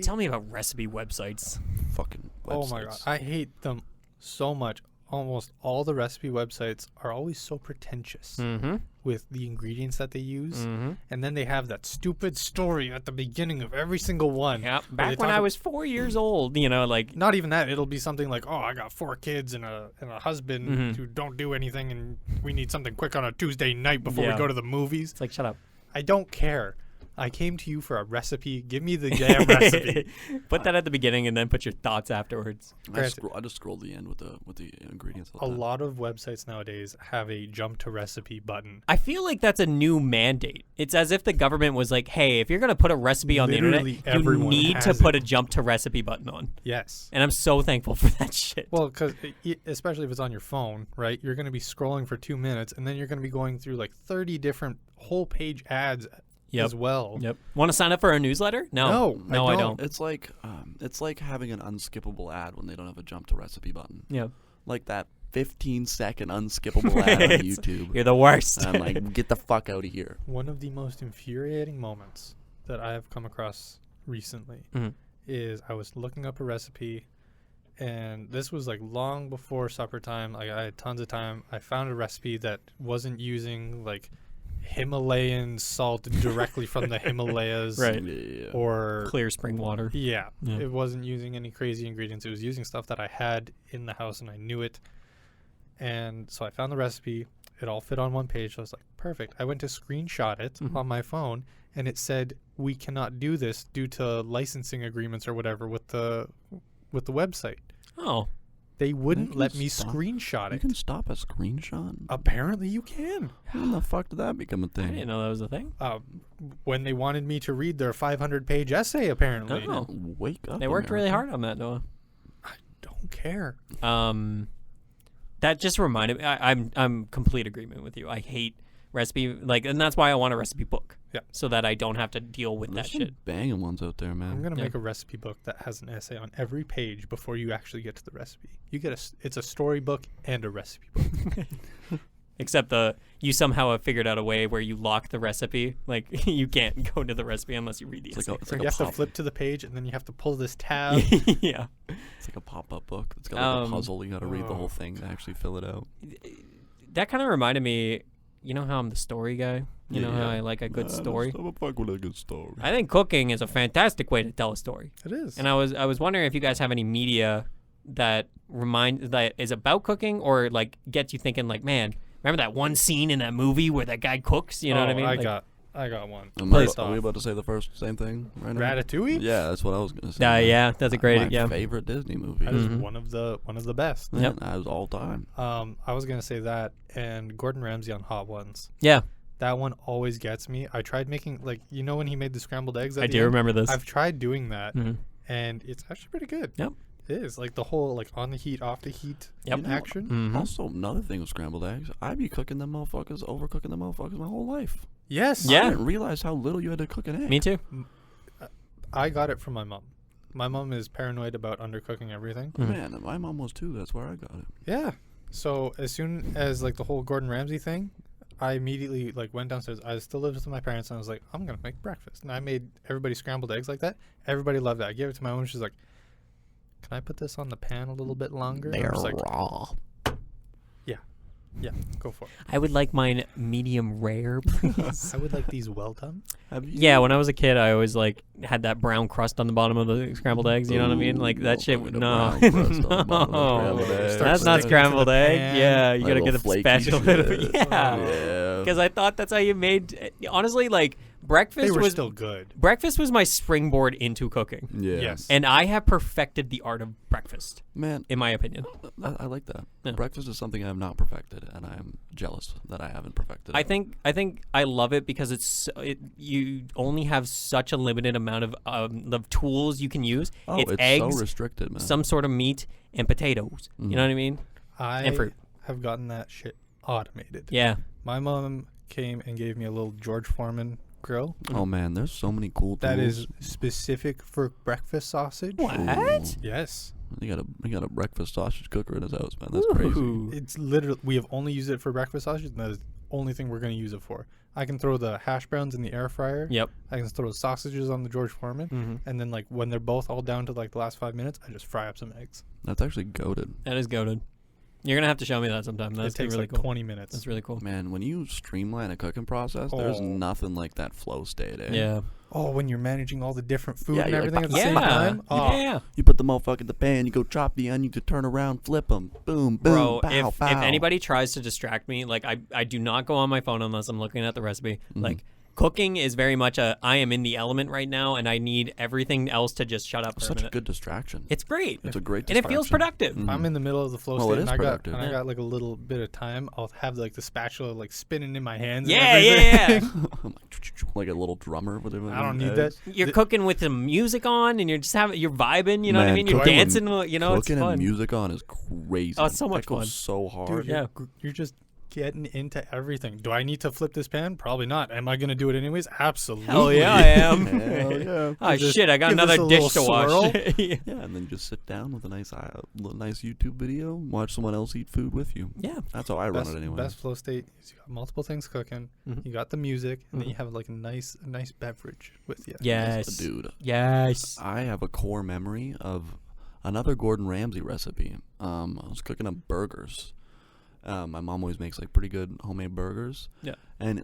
Tell me about recipe websites. Fucking websites. Oh my god, I hate them so much. Almost all the recipe websites are always so pretentious Mm-hmm. with the ingredients that they use, Mm-hmm. and then they have that stupid story at the beginning of every single one. Yeah. where they Back when talk I was 4 years old, like Not even that. It'll be something like, "Oh, I got 4 kids and a husband Mhm. who don't do anything, and we need something quick on a Tuesday night before we Yeah. go to the movies." it's like shut up. I don't care. I came to you for a recipe. Give me the damn recipe. Put that at the beginning and then put your thoughts afterwards. I just scroll the end with the ingredients. A lot of websites nowadays have a jump to recipe button. I feel like that's a new mandate. It's as if the government was like, "Hey, if you're gonna put a recipe on Literally the internet, you everyone need to has put it. a jump to recipe button on." Yes. And I'm so thankful for that shit. Well, because especially if it's on your phone, right? You're going to be scrolling for 2 minutes, and then you're going to be going through like 30 different whole page ads as well. Yep. Want to sign up for a newsletter? No, I don't. It's like having an unskippable ad when they don't have a jump to recipe button. Yeah. Like that 15-second unskippable ad on It's- YouTube. You're the worst. I'm like, get the fuck out of here. One of the most infuriating moments that I have come across recently Mhm. is I was looking up a recipe, and this was like long before supper time. Like I had tons of time. I found a recipe that wasn't using like Himalayan salt directly from the Himalayas, Right. Yeah. or Clear spring water. yeah, Yeah. it wasn't using any crazy ingredients. It was using stuff that I had in the house and I knew it. And so I found the recipe. It all fit on one page. So I was like, perfect. I went to screenshot it Mhm. on my phone, and it said we cannot do this due to licensing agreements or whatever with the website. Oh. They wouldn't can let me stop- screenshot You it. can stop a screenshot. Apparently, you can. When the fuck did that become a I thing? didn't know that was a thing. When they wanted me to read their 500-page essay, apparently. Oh. Wake up. They worked really America. hard on that, Noah. Don't care. That just reminded me. I'm complete agreement with you. I hate recipe and that's why I want a recipe book. Yeah. So that I don't have to deal with There's that some shit. banging ones out there, I'm man. gonna Yeah. make a recipe book that has an essay on every page before you actually get to the recipe. You get it's a storybook and a recipe book. Except you somehow have figured out a way where you lock the recipe. Like you can't go to the recipe unless you read the It's essay. like you have to flip to the page, and then you have to pull this tab. Yeah. It's like a pop-up book. It's got like a puzzle. You got to read the oh. whole thing to actually fill it out. That kind of reminded me, you know how I'm the story guy? You know how I like a good story? I'm a fuck with a good story. I think cooking is a fantastic way to tell a story. It is. And I was wondering if you guys have any media that is about cooking or like gets you thinking like, man, remember that one scene in that movie where that guy cooks? You know what I mean? I got one. Are we about to say the same thing right now? Ratatouille? Yeah, that's what I was gonna say. Yeah, that's a great my favorite Disney movie. That is Mhm. one of the best. Yep. That was all time. I was gonna say that, and Gordon Ramsay on Hot Ones. Yeah, That one always gets me. I tried making when he made the scrambled eggs. At I the do end? remember this. I've tried doing that, Mhm. and it's actually pretty good. Yep. It is like the whole like on the heat, off the heat Yep. action. Mhm. Also, another thing with scrambled eggs, I'd be cooking them motherfuckers, overcooking them motherfuckers my whole life. Yes. Yeah. I didn't realize how little you had to cook an egg. Me too. I got it from my mom. My mom is paranoid about undercooking everything. Mhm. Man, my mom was too. That's where I got it. Yeah. So as soon as like the whole Gordon Ramsay thing, I immediately like went downstairs. I still lived with my parents, and I was like, I'm gonna make breakfast. And I made everybody scrambled eggs like that. Everybody loved it. I gave it to my mom. She's like, can I put this on the pan a little bit longer? And I was like, raw. yeah, go for it. I would like mine medium rare, please. I would like these well done. Yeah, when I was a kid, I always like had that brown crust on the bottom of the scrambled eggs. You know what I mean? Like that shit. Motherfucking No, brown crust on the bottom of the no, scrambled eggs. that's not sticking to the scrambled egg. pan. Yeah, you That gotta get little a flaky special bit of it. shit. Yeah, Yeah. because I thought that's how you made. Honestly, like breakfast They were was still good. breakfast was my springboard into cooking, Yeah. Yes. and I have perfected the art of breakfast, Man, in my opinion. I like that. Yeah. Breakfast is something I have not perfected, and I am jealous that I haven't perfected it. I think I love it because you only have such a limited amount of tools you can use. Oh, it's eggs, so restricted, man. some sort of meat, and potatoes. Mhm. You know what I mean? I And fruit. have gotten that shit automated. Yeah. My mom came and gave me a little George Foreman grill Oh man, there's so many cool tools. that is specific for breakfast sausage. What? Yes. He got a breakfast sausage cooker in his house, man. That's crazy. Ooh. It's literally, we have only used it for breakfast sausage, and that is the only thing we're going to use it for. I can throw the hash browns in the air fryer. Yep. I can throw the sausages on the George Foreman. Mm-hmm. And then, like, when they're both all down to, like, the last 5 minutes, I just fry up some eggs. That's actually goated. That is goated. You're gonna have to show me that sometime. That's it takes, really like, cool. 20 minutes. That's really cool. Man, when you streamline a cooking process, there's Oh. nothing like that flow state. Eh? Yeah. Oh, when you're managing all the different food Yeah, and you're like, everything at the Yeah. same time? Oh, Yeah. You put the motherfucker in the pan, you go chop the onion, you turn around, flip them, boom, boom, Bro, pow, if pow. anybody tries to distract me, like I do not go on my phone unless I'm looking at the recipe. Mhm. Like cooking is very much I am in the element right now, and I need everything else to just shut up for a Such a minute. good distraction. It's great. It's a great And it feels distraction. productive. Mhm. I'm in the middle of the flow Well, state, it is and I productive. got like a little bit of time. I'll have like the spatula like spinning in my hands. Yeah, and yeah, everything. yeah. like a little drummer with him. I don't need that. You're cooking with the music on, and you're just you're vibing. You know what I Man, mean? You're cooking with- dancing. You know, it's Cooking fun. and music on is crazy. Oh, it's so much that goes fun. so hard. Dude, Yeah. you're just getting into everything. Do I need to flip this pan? Probably not. Am I going to do it anyways? Absolutely. Hell yeah, I am. Hell yeah. Oh Just shit! I got give this another a dish to little wash. swirl. yeah. Yeah, and then just sit down with a nice YouTube video, watch someone else eat food with you. Yeah. That's how I run Best, it anyway. best flow state is you got multiple things cooking. Mhm. You got the music, and then Mhm. you have like a nice beverage with you. Yes. Dude, Yes. I have a core memory of another Gordon Ramsay recipe. I was cooking up burgers. My mom always makes like pretty good homemade burgers. Yeah. And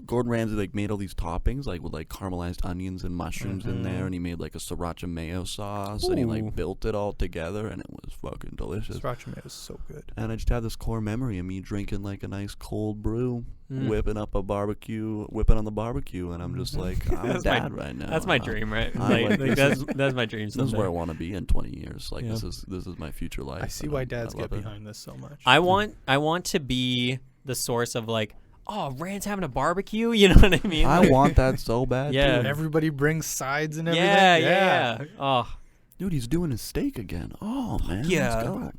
Gordon Ramsay like made all these toppings like with like caramelized onions and mushrooms in there, Mhm. and he made like a sriracha mayo sauce, and he Ooh. like built it all together, and it was fucking delicious. Sriracha mayo is so good. And I just have this core memory of me drinking like a nice cold brew, Mm. whipping on the barbecue, and I'm just like, I'm a That's my- dad right now. That's my dream, right? I like this. That's my dream. This is where I someday. want to be in 20 years. Like Yeah. this is my future life. I see and why dads I get love it. behind this so much. I want to be the source of like, oh, Rand's having a barbecue. You know what I mean? I Like, want that so bad. Yeah. Dude. Everybody brings sides and everything. yeah. Oh, Dude, he's doing his steak again. Oh man, yeah. let's go.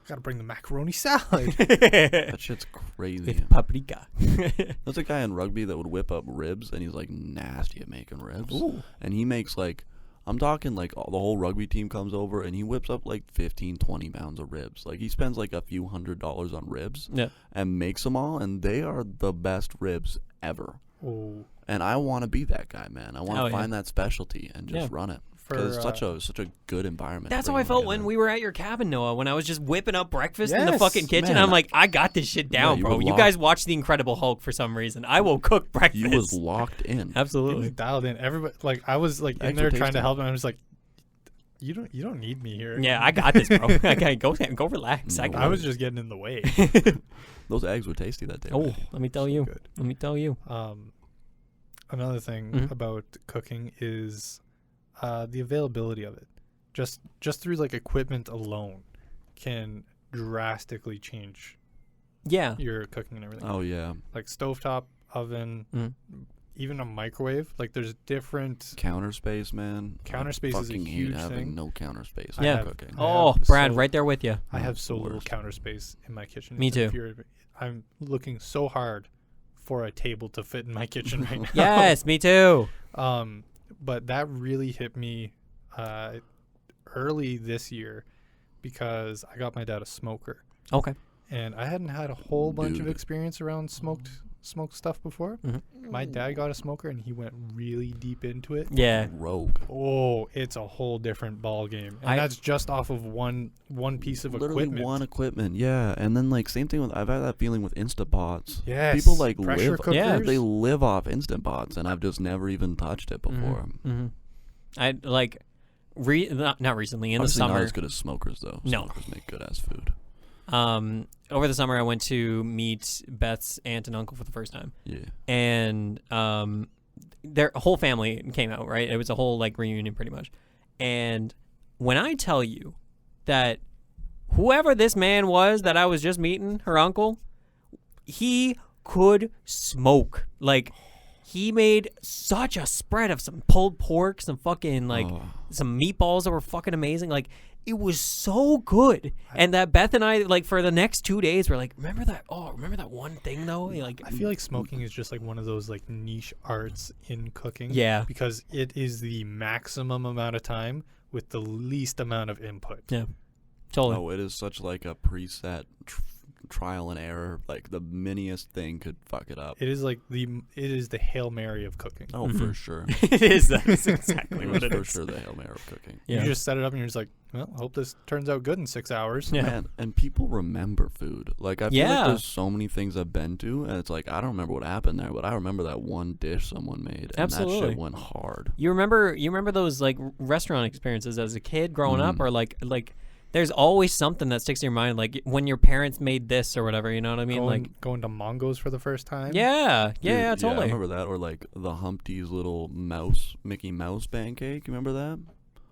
Gotta bring the macaroni salad. That shit's crazy. with paprika. There's a guy in rugby that would whip up ribs, and he's like nasty at making ribs. Ooh. And he makes like I'm talking like the whole rugby team comes over and he whips up like 15, 20 pounds of ribs. Like he spends like a few $100s on ribs and makes them all, and they are the best ribs ever. Oh. And I want to be that guy, man. I want to find that specialty and just run it. Because it's such a good environment. That's how I felt when we were at your cabin, Noah, when I was just whipping up breakfast in the fucking kitchen. Man, I'm like, I got this shit down, bro. You guys watched The Incredible Hulk for some reason. I will cook breakfast. You was locked in. Absolutely. He was dialed in. Everybody, like, I was like in there trying to help him. I was like, you don't need me here. Yeah, I got this, bro. Okay, go relax. No I was just getting in the way. Those eggs were tasty that day. Oh, man. let me tell you. Good. Let me tell you. Another thing about cooking is the availability of it. Just through like equipment alone can drastically change your cooking and everything. Oh, yeah. Like stovetop, oven, even a microwave. Like there's different Counter space, man. Counter space is a fucking huge hate having thing. no counter space Yeah. when cooking. Oh, Brad, right there with you. I have so little Worst. counter space in my kitchen. Me It's too. infuriating. I'm looking so hard for a table to fit in my kitchen right now. Yes, me too. But that really hit me early this year because I got my dad a smoker. Okay. And I hadn't had a whole bunch of Dude. experience around smoked stuff before. My dad got a smoker and he went really deep into it. Yeah. Rogue. Oh, it's a whole different ball game. And that's just off of one piece of Literally equipment. one equipment, yeah. And then like same thing with I've had that feeling with Instant Pots. Yes. People like Pressure live cookers. they live off Instant Pots, and I've just never even touched it before. I like not recently in Obviously the summer. not as good as smokers though. No. Smokers make good ass food. Over the summer I went to meet Beth's aunt and uncle for the first time. Yeah. And their whole family came out, right? It was a whole like reunion pretty much. And when I tell you that whoever this man was that I was just meeting, her uncle, he could smoke. Like he made such a spread of some pulled pork, some fucking like some meatballs that were fucking amazing. Like it was so good. And that Beth and I, like for the next 2 days, were like, remember that one thing though? Like I feel like smoking is just like one of those like niche arts in cooking. Yeah. Because it is the maximum amount of time with the least amount of input. Yeah. Totally. Oh, it is such like a preset trial and error. Like the miniest thing could fuck it up. It is the Hail Mary of cooking. Oh, for sure. It is. That's exactly what It's it for is. sure the Hail Mary of cooking. Yeah. You just set it up and you're just like, well, I hope this turns out good in 6 hours. Yeah. Man, and people remember food. Like I feel Yeah. like there's so many things I've been to, and it's like I don't remember what happened there, but I remember that one dish someone made, and that Absolutely. shit went hard. You remember those like restaurant experiences as a kid growing up, or like there's always something that sticks in your mind, like when your parents made this or whatever. You know what I mean? Going to Mongo's for the first time. Yeah, Dude, yeah, I totally. remember that, or like the Humpty's little Mickey Mouse pancake. You remember that?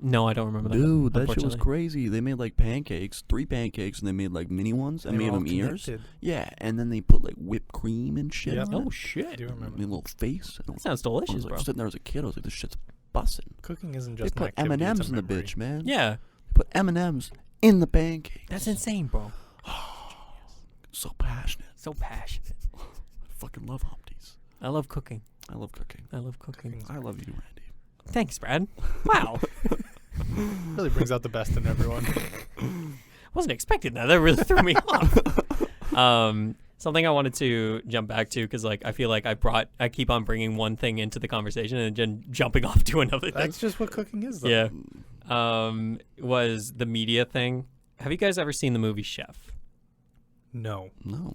No, I don't remember that. Dude, that shit was unfortunately. crazy. They made like pancakes, 3 pancakes, and they made like mini ones and They made were all them ears. connected. Yeah, and then they put like whipped cream and shit. Yep. on Oh it. shit, I do remember. Made a little face. And that sounds I delicious, was like bro. sitting there as a kid. I was like, this shit's bussin'. Cooking isn't They just put an activity, M&Ms it's a in the memory. bitch, man. Yeah, They put M&Ms in the pancake. that's insane, bro. So passionate. So passionate. I fucking love Humpty's. I love cooking. I love cooking. I love cooking. I love you, Randy. Thanks, Brad. Wow. Really brings out the best in everyone. Wasn't expecting that. That really threw me off. Something I wanted to jump back to because like I feel like I keep on bringing one thing into the conversation and then jumping off to another thing. That's just what cooking is, though. Yeah. Was the media thing. Have you guys ever seen the movie Chef? No. No.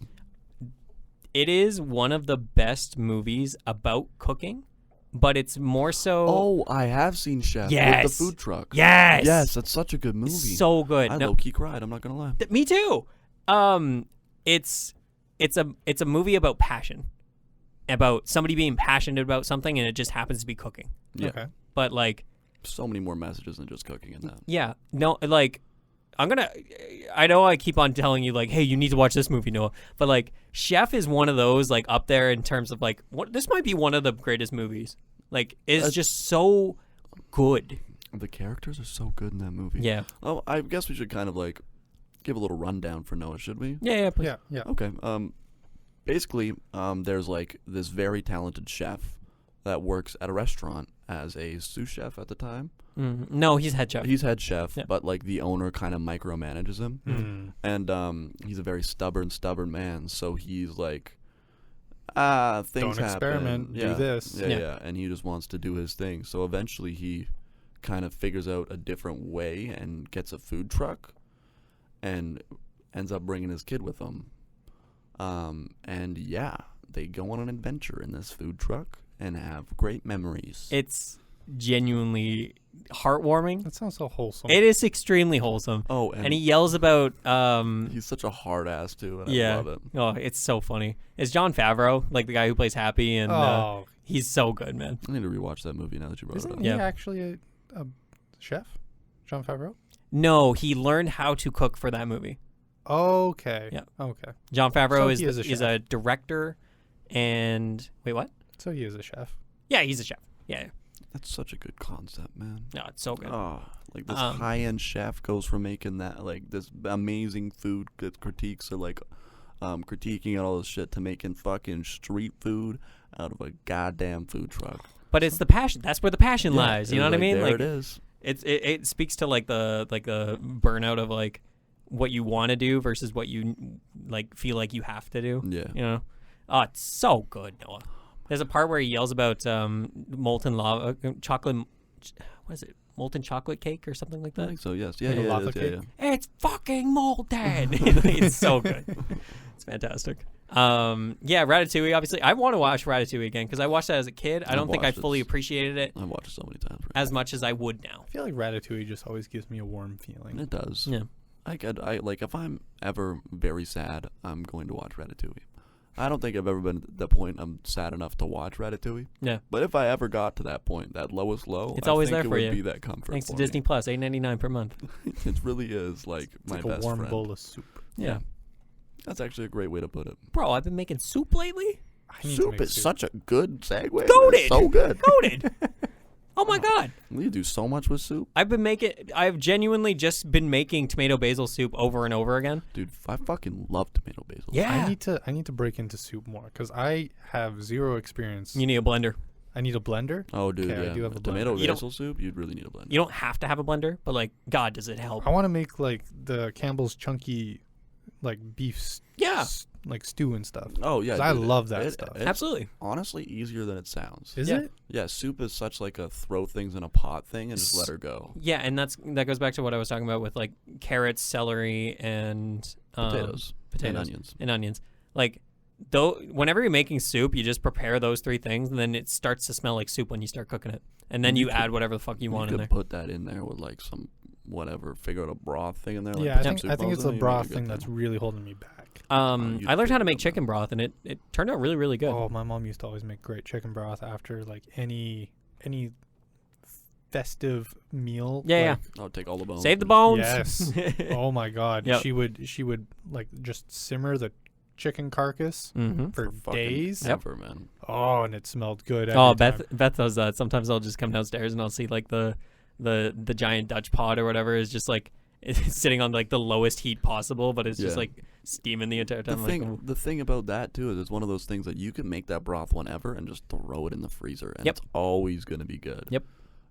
It is one of the best movies about cooking, but it's more so. Oh, I have seen Chef Yes. with the food truck. Yes. Yes, that's such a good movie. So good. I No, low-key cried. I'm not gonna lie. me too. It's a movie about passion, about somebody being passionate about something, and it just happens to be cooking. Yeah. Okay. But like, So many more messages than just cooking in that. yeah, no, like, I know I keep on telling you like, hey, you need to watch this movie, Noah. But like, Chef is one of those like up there in terms of like, this might be one of the greatest movies. Like, it's just so good. The characters are so good in that movie. Yeah. Oh, I guess we should kind of like give a little rundown for Noah, should we? Yeah, please. Yeah. Okay. Basically, there's like this very talented chef that works at a restaurant as a sous chef at the time. No, he's head chef. He's head chef, Yeah. but like the owner kind of micromanages him, and he's a very stubborn man. So he's like, things Don't happen. experiment, do this. Yeah, and he just wants to do his thing. So eventually he kind of figures out a different way and gets a food truck, and ends up bringing his kid with him. And yeah, they go on an adventure in this food truck and have great memories. It's genuinely heartwarming. That sounds so wholesome. It is extremely wholesome. Oh, and he yells about he's such a hard ass too, and yeah. I love it. Oh, it's so funny. It's Jon Favreau, like the guy who plays Happy, and he's so good, man. I need to rewatch that movie now that you brought it Isn't up. he Yeah. actually a chef? Jon Favreau? No, he learned how to cook for that movie. Okay. Yeah. Okay. Jon Favreau So is he is a is chef. a director, and wait, what? So he is a chef. Yeah, he's a chef. Yeah, That's such a good concept, man. no, it's so good. Oh, like this Um, high-end chef goes from making that like this amazing food that critiques are like critiquing all this shit to making fucking street food out of a goddamn food truck. But it's the passion. That's where the passion Yeah, lies. You it's know what I like, mean? There Like it is. it speaks to like the burnout of like what you want to do versus what you like feel like you have to do. Yeah. You know? Oh, it's so good, Noah. There's a part where he yells about molten lava, chocolate. What is it? Molten chocolate cake or something like I that. think so. Yes. Yeah. Like a Yeah. lava it is, yeah, cake? yeah. It's fucking molten. It's so good. It's fantastic. Yeah, Ratatouille. Obviously, I want to watch Ratatouille again because I watched that as a kid. I don't think I watched it. fully appreciated it I've watched it so many times. Right? as much as I would now. I feel like Ratatouille just always gives me a warm feeling. It does. Yeah. I like if I'm ever very sad, I'm going to watch Ratatouille. I don't think I've ever been at the point I'm sad enough to watch Ratatouille. Yeah. But if I ever got to that point, that lowest low, It's I always think there it for would you. be that comfort. Thanks to for Disney me. Plus, $8.99 per month. It really is like It's my like a best warm friend. bowl of soup. Yeah. That's actually a great way to put it. Bro, I've been making soup lately. I need to Soup make is soup. such a good segue. man. Goated. So good. Goated. Oh my God. We do so much with soup. I've genuinely just been making tomato basil soup over and over again. Dude, I fucking love tomato basil. Yeah. I need to break into soup more because I have zero experience. You need a blender. I need a blender. Oh, dude, Okay, I yeah. do have a Tomato blender. You don't- basil soup, you'd really need a blender. You don't have to have a blender, but like, God, does it help? I want to make like the Campbell's chunky, like beef, Yeah. like stew and stuff. Oh, yeah. 'Cause I dude, love that stuff. It's Absolutely. honestly easier than it sounds. Is Yeah. it? Yeah, soup is such like a throw things in a pot thing and just let her go. Yeah, and that goes back to what I was talking about with like carrots, celery, and Potatoes. potatoes And onions. and onions. Like, though, whenever you're making soup, you just prepare those three things, and then it starts to smell like soup when you start cooking it, and then You you could- add whatever the fuck you want in could there. put that in there with like some whatever, figure out a broth thing in there. Like Yeah, put I some think soup I think balls it's in the it, you broth make a good thing that's really holding me back. you I learned how to figured make it chicken out. broth, and it turned out really, really good. Oh, my mom used to always make great chicken broth after like any festive meal. Yeah, like, I'll take all the bones. Save the and bones. Yes. Oh my God. Yep. She would like just simmer the chicken carcass Mm-hmm. for fucking days. ever, man. Oh, and it smelled good. Oh, every time. Beth does that. Sometimes I'll just come downstairs and I'll see like the giant Dutch pot or whatever is just like it's sitting on like the lowest heat possible, but it's just Yeah. like steaming the entire The time. thing, like, the thing about that too is it's one of those things that you can make that broth whenever and just throw it in the freezer, and Yep. it's always gonna be good. Yep.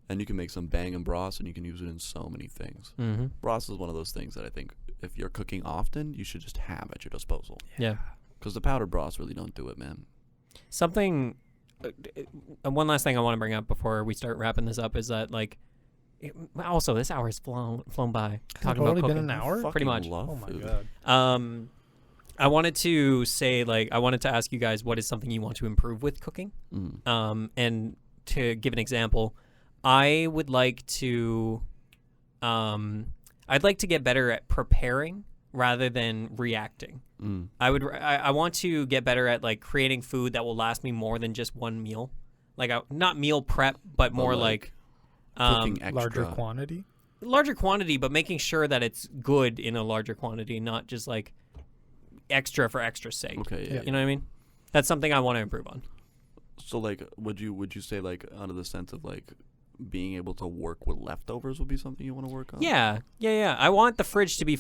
And you can make some banging broths, and you can use it in so many things. mm-hmm. Broth is one of those things that I think if you're cooking often, you should just have at your disposal. Yeah. Because the powdered broths really don't do it, man. Something. One last thing I want to bring up before we start wrapping this up is that like. Also, this hour has flown by talking about already been cooking. an hour? Pretty Fucking much. love Oh my food. God. I wanted to say I wanted to ask you guys what is something you want to improve with cooking. Mm. And to give an example, I would like to, I'd like to get better at preparing rather than reacting. Mm. I want to get better at like creating food that will last me more than just one meal, like not meal prep, but more like Cooking extra. Larger quantity. larger quantity, but making sure that it's good in a larger quantity, not just like extra for extra's sake. Okay. Yeah. You know what I mean? That's something I want to improve on. So like, would you say like under the sense of like being able to work with leftovers would be something you want to work on? Yeah. I want the fridge to be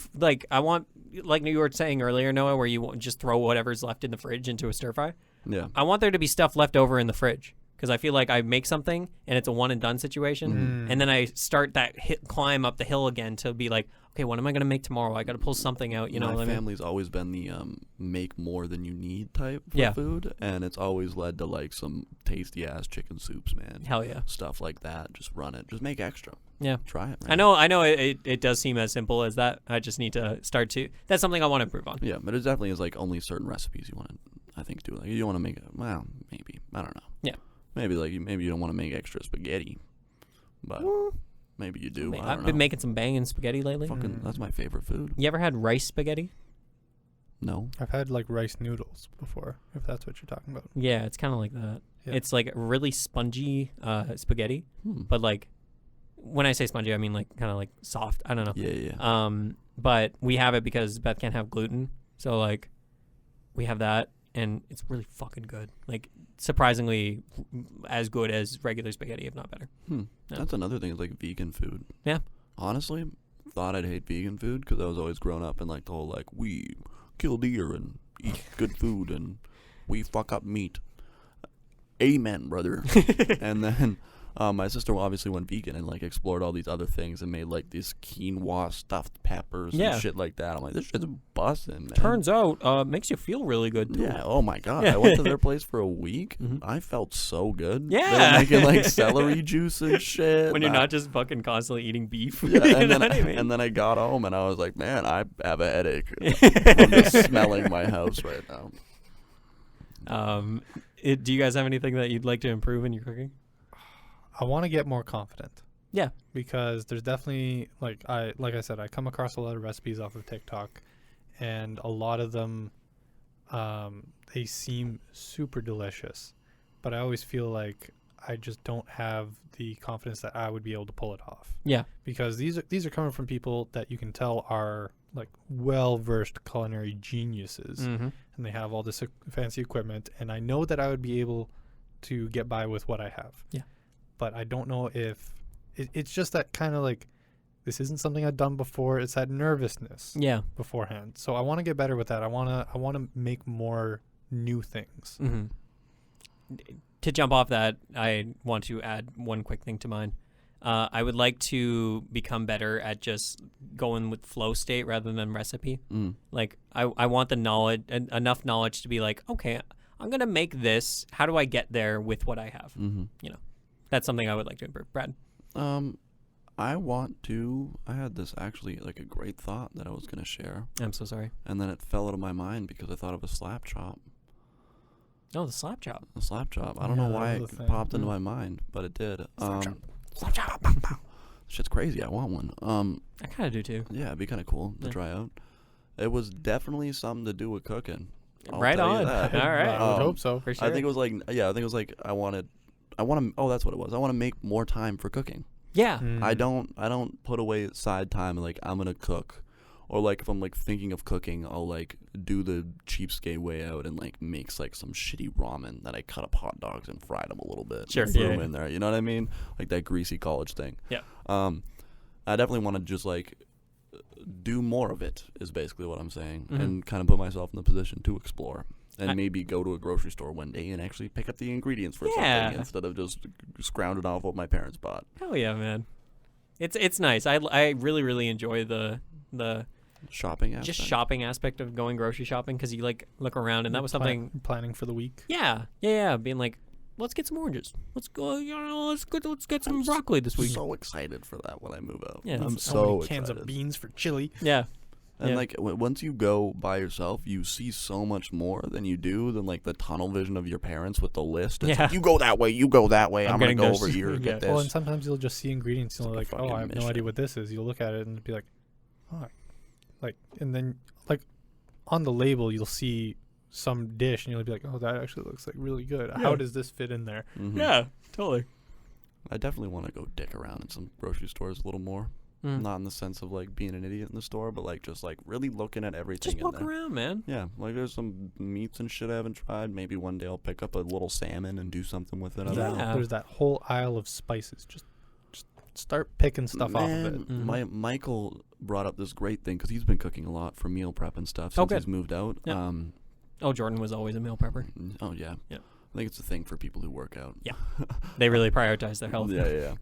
I want, like you were saying earlier, Noah, where you won't just throw whatever's left in the fridge into a stir fry. Yeah. I want there to be stuff left over in the fridge. because I feel like I make something and it's a one and done situation, and then I start that climb up the hill again to be like, okay, what am I gonna make tomorrow? I got to pull something out. You know, my what I mean? family's always been the make more than you need type for Yeah. food, and it's always led to like some tasty ass chicken soups, man. Hell yeah. Stuff like that. Just run it. Just make extra. Yeah. Try it, man. I know it does seem as simple as that. I just need to start to. That's something I want to improve on. Yeah, but it definitely is like only certain recipes you want to, I think, do. Like you want to make it. Well, maybe I don't know. Yeah. Maybe you don't want to make extra spaghetti, but maybe you do. I I've don't been know. making some banging spaghetti lately. Fucking, that's my favorite food. You ever had rice spaghetti? No. I've had like rice noodles before, if that's what you're talking about. Yeah, it's kind of like that. Yeah. It's like really spongy spaghetti, but like when I say spongy, I mean like kind of like soft. I don't know. Yeah. But we have it because Beth can't have gluten, so like we have that, and it's really fucking good. Like surprisingly as good as regular spaghetti, if not better. Yeah. That's another thing is like vegan food. Yeah. Honestly, thought I'd hate vegan food because I was always grown up in like the whole like we kill deer and eat good food and we fuck up meat. Amen, brother. And then my sister obviously went vegan and like explored all these other things and made like these quinoa stuffed peppers and shit like that. I'm like, this shit's busting, man. Turns out, makes you feel really good too. Yeah. Oh my god. I went to their place for a week. I felt so good. Yeah. They were making like celery juice and shit. When you're not just fucking constantly eating beef. Yeah, You and know then what I mean? and then I got home and I was like, man, I have a headache. I'm just smelling my house right now. Do you guys have anything that you'd like to improve in your cooking? I want to get more confident. Yeah. Because there's definitely like I said, I come across a lot of recipes off of TikTok, and a lot of them they seem super delicious, but I always feel like I just don't have the confidence that I would be able to pull it off. Yeah. Because these are coming from people that you can tell are like well-versed culinary geniuses, and they have all this fancy equipment, and I know that I would be able to get by with what I have. Yeah. But I don't know if it's just that kind of like, this isn't something I've done before. It's that nervousness beforehand. So I want to get better with that. I want to make more new things. To jump off that, I want to add one quick thing to mine. I would like to become better at just going with flow state rather than recipe. Like I want the knowledge, enough knowledge to be like, okay, I'm going to make this. How do I get there with what I have? You know, that's something I would like to improve. Brad? I had this actually like a great thought that I was going to share. I'm so sorry. And then it fell out of my mind because I thought of a slap chop. Oh, the slap chop. A slap chop. I don't know why it popped into my mind, but it did. Slap chop. Shit's crazy. I want one. I kind of do too. Yeah, it'd be kind of cool to try out. It was definitely something to do with cooking. Right on. All right. I would hope so. For sure. I think it was like I want to. Oh, that's what it was. I want to make more time for cooking. Yeah. I don't put away side time like I'm gonna cook, or like if I'm like thinking of cooking, I'll like do the cheapskate way out and like makes like some shitty ramen that I cut up hot dogs and fried them a little bit. Sure. And threw them in there. You know what I mean? Like that greasy college thing. Yeah. I definitely want to just like do more of it. Is basically what I'm saying, Mm-hmm. and kind of put myself in the position to explore. And maybe go to a grocery store one day and actually pick up the ingredients for something instead of just scrounging off what my parents bought. Hell yeah, man. It's nice. I really, really enjoy the Shopping aspect. just shopping aspect of going grocery shopping, because you like look around, and that was something. Planning for the week. Yeah. Being like, let's get some oranges. Let's go. Let's get some broccoli this week. So excited for that when I move out. Yeah. I'm So so many cans excited. of beans for chili. Yeah. And Yeah. like once you go by yourself, you see so much more than you do than like the tunnel vision of your parents with the list. It's like, you go that way, you go that way. I'm gonna getting go those. over here, get this. Well, and sometimes you'll just see ingredients and you're It's like, like a oh, I have fucking no idea mission. what this is. You'll look at it and be like, oh, like, and then like on the label you'll see some dish and you'll be like, oh, that actually looks like really good. How does this fit in there? Mhm. Yeah. Totally. I definitely want to go dick around in some grocery stores a little more. Not in the sense of like being an idiot in the store, but like just like really looking at everything. Just walk around, man. Yeah, like there's some meats and shit I haven't tried. Maybe one day I'll pick up a little salmon and do something with it. I don't know. There's that whole aisle of spices. Just start picking stuff off of it. Michael brought up this great thing because he's been cooking a lot for meal prep and stuff since he's moved out. Yep. Oh, Jordan was always a meal prepper. Oh yeah. Yeah. I think it's a thing for people who work out. Yeah. They really prioritize their health. Yeah.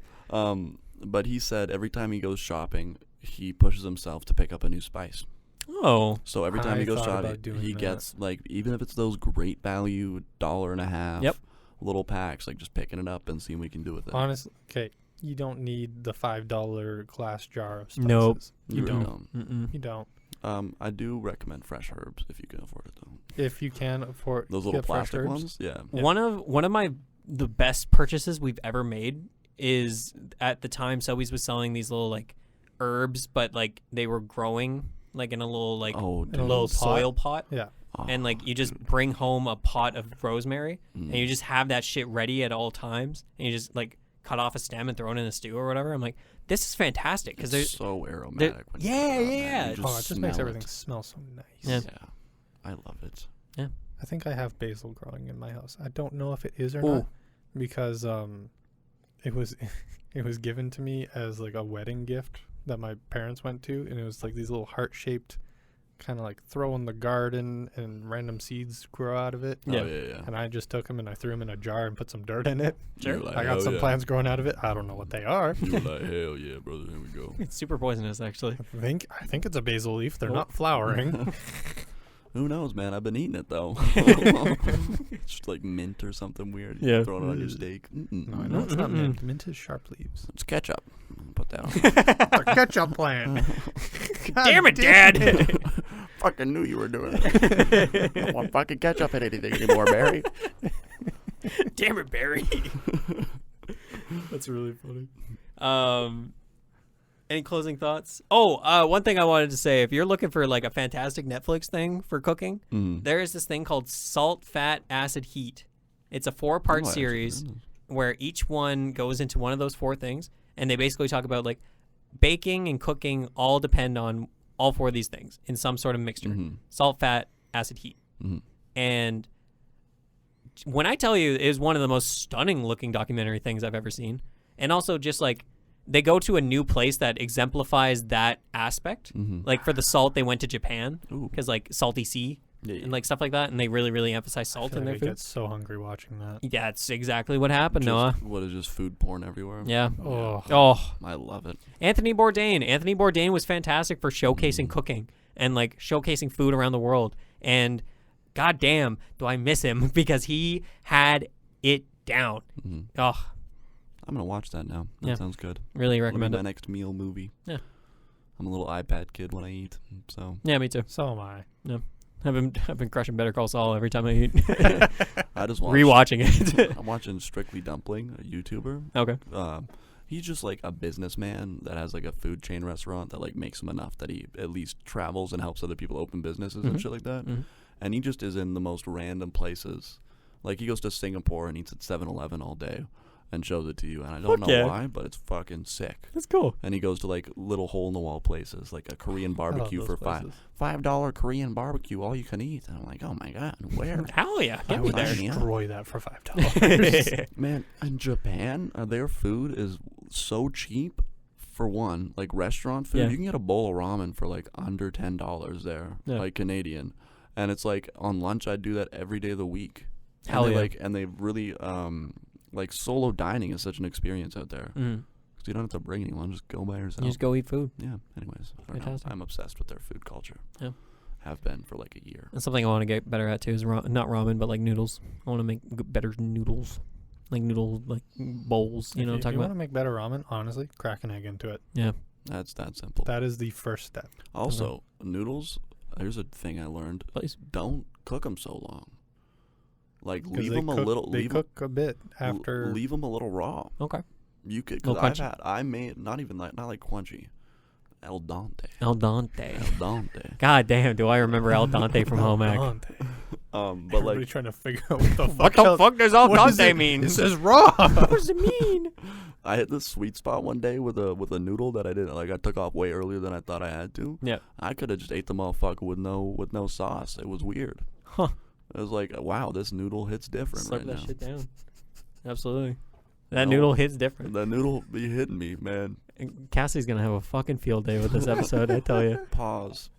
But he said every time he goes shopping, he pushes himself to pick up a new spice. Oh. So every time he goes thought about shopping, doing he that. gets like, even if it's those great value $1.50 Yep. little packs, like just picking it up and seeing what we can do with it. Honestly, okay, you don't need the $5 glass jar of spices. Nope. You don't. don't. Mm-mm. You don't. I do recommend fresh herbs if you can afford it though. If you can afford Those little get fresh plastic herbs, ones, yeah. Yeah. One of the best purchases we've ever made is at the time Subway's was selling these little like herbs, but like they were growing like in a little like Oh, in a dude. little pot? soil pot. Yeah. Oh, And like you just bring home a pot of rosemary mm. and you just have that shit ready at all times and you just like cut off a stem and throw it in a stew or whatever. I'm like, this is fantastic because it's there's so aromatic. When you yeah, put it on, yeah. man. You Oh, it just makes smell everything it. smell so nice. Yeah. Yeah, I love it. I think I have basil growing in my house. I don't know if it is or Ooh. not because it was it was given to me as like a wedding gift that my parents went to, and it was like these little heart-shaped kind of like throw in the garden and random seeds grow out of it. Yeah. Oh, yeah. And I just took them and I threw them in a jar and put some dirt in it. You're like, I got hell some yeah. plants growing out of it. I don't know what they are. You were like, hell yeah, brother. Here we go. it's super poisonous actually. I think it's a basil leaf. They're Oh. not flowering. Who knows, man? I've been eating it though. It's just like mint or something weird. Yeah. Throwing it on your steak. No, I know it's not mint. Mint is sharp leaves. It's ketchup. Put that on. A ketchup plant. Damn it, Dad! Fucking knew you were doing it. I don't want fucking ketchup in anything anymore, Barry. Damn it, Barry. That's really funny. Any closing thoughts? Oh, one thing I wanted to say: if you're looking for like a fantastic Netflix thing for cooking, there is this thing called Salt, Fat, Acid, Heat. It's a 4-part series where each one goes into one of those 4 things, and they basically talk about like baking and cooking all depend on all 4 of these things in some sort of mixture: salt, fat, acid, heat. And when I tell you, it is one of the most stunning looking documentary things I've ever seen, and also just like they go to a new place that exemplifies that aspect. Like for the salt, they went to Japan because like salty sea and like stuff like that, and they really, really emphasize salt in their I food. get so hungry watching that. Yeah, it's exactly what happened, Noah. What is just food porn everywhere? Yeah. Oh, Oh, I love it. Anthony Bourdain. Anthony Bourdain was fantastic for showcasing cooking and like showcasing food around the world. And goddamn, do I miss him because he had it down. Oh, I'm gonna watch that now. That Yeah. sounds good. really That'll be recommend my it. next meal movie. Yeah. I'm a little iPad kid when I eat, so Yeah, me too. so am I. I've been crushing Better Call Saul every time I eat. I just watch. Rewatching it. I'm watching Strictly Dumpling, a YouTuber. Okay. He's just like a businessman that has like a food chain restaurant that like makes him enough that he at least travels and helps other people open businesses and shit like that. And he just is in the most random places. Like he goes to Singapore and eats at 7-Eleven all day and shows it to you. And I don't Fuck know yeah. why, but it's fucking sick. That's cool. And he goes to like little hole in the wall places, like a Korean barbecue those for places. $5 Korean barbecue, all you can eat. And I'm like, oh my god, where? Hell yeah. I Get me would there. destroy that for $5. Man, in Japan, their food is so cheap. For one, like restaurant food, Yeah. you can get a bowl of ramen for like under $10 there, Yeah. like Canadian. And it's like on lunch, I'd do that every day of the week. Hell and they yeah. and they really like solo dining is such an experience out there. Mm. So you don't have to bring anyone, just go by yourself. You just go eat food. Yeah. Anyways, I don't know. Fantastic. I'm obsessed with their food culture. Yeah. Have been for like a year. That's something I want to get better at too. Is not ramen, but like noodles. I want to make better noodles, like noodle like bowls. You know what I'm If talking you want about? to make better ramen, honestly, crack an egg into it. Yeah. That's that simple. That is the first step. Also, noodles. Here's a thing I learned. Please. Don't cook them so long. Like 'Cause leave they them a cook- little. They leave cook a bit after. Leave them a little raw. Okay. You could. Little Cause crunchy? I made not even like not like crunchy. El dente. Al dente. El dente. God damn, do I remember Al dente from home ec? Dante. But Everybody like trying to figure out what the What fuck. the fuck does Al What is dente it? mean? It says raw. What does it mean? I hit this sweet spot one day with a noodle that I didn't like. I took off way earlier than I thought I had to. Yeah. I could have just ate the motherfucker with no sauce. It was weird. Huh. It was like, wow, this noodle hits different Slurp right that now. shit down. Absolutely. That No. noodle hits different. The noodle be hitting me, man. Cassie's gonna have a fucking field day with this episode, I tell you. Pause.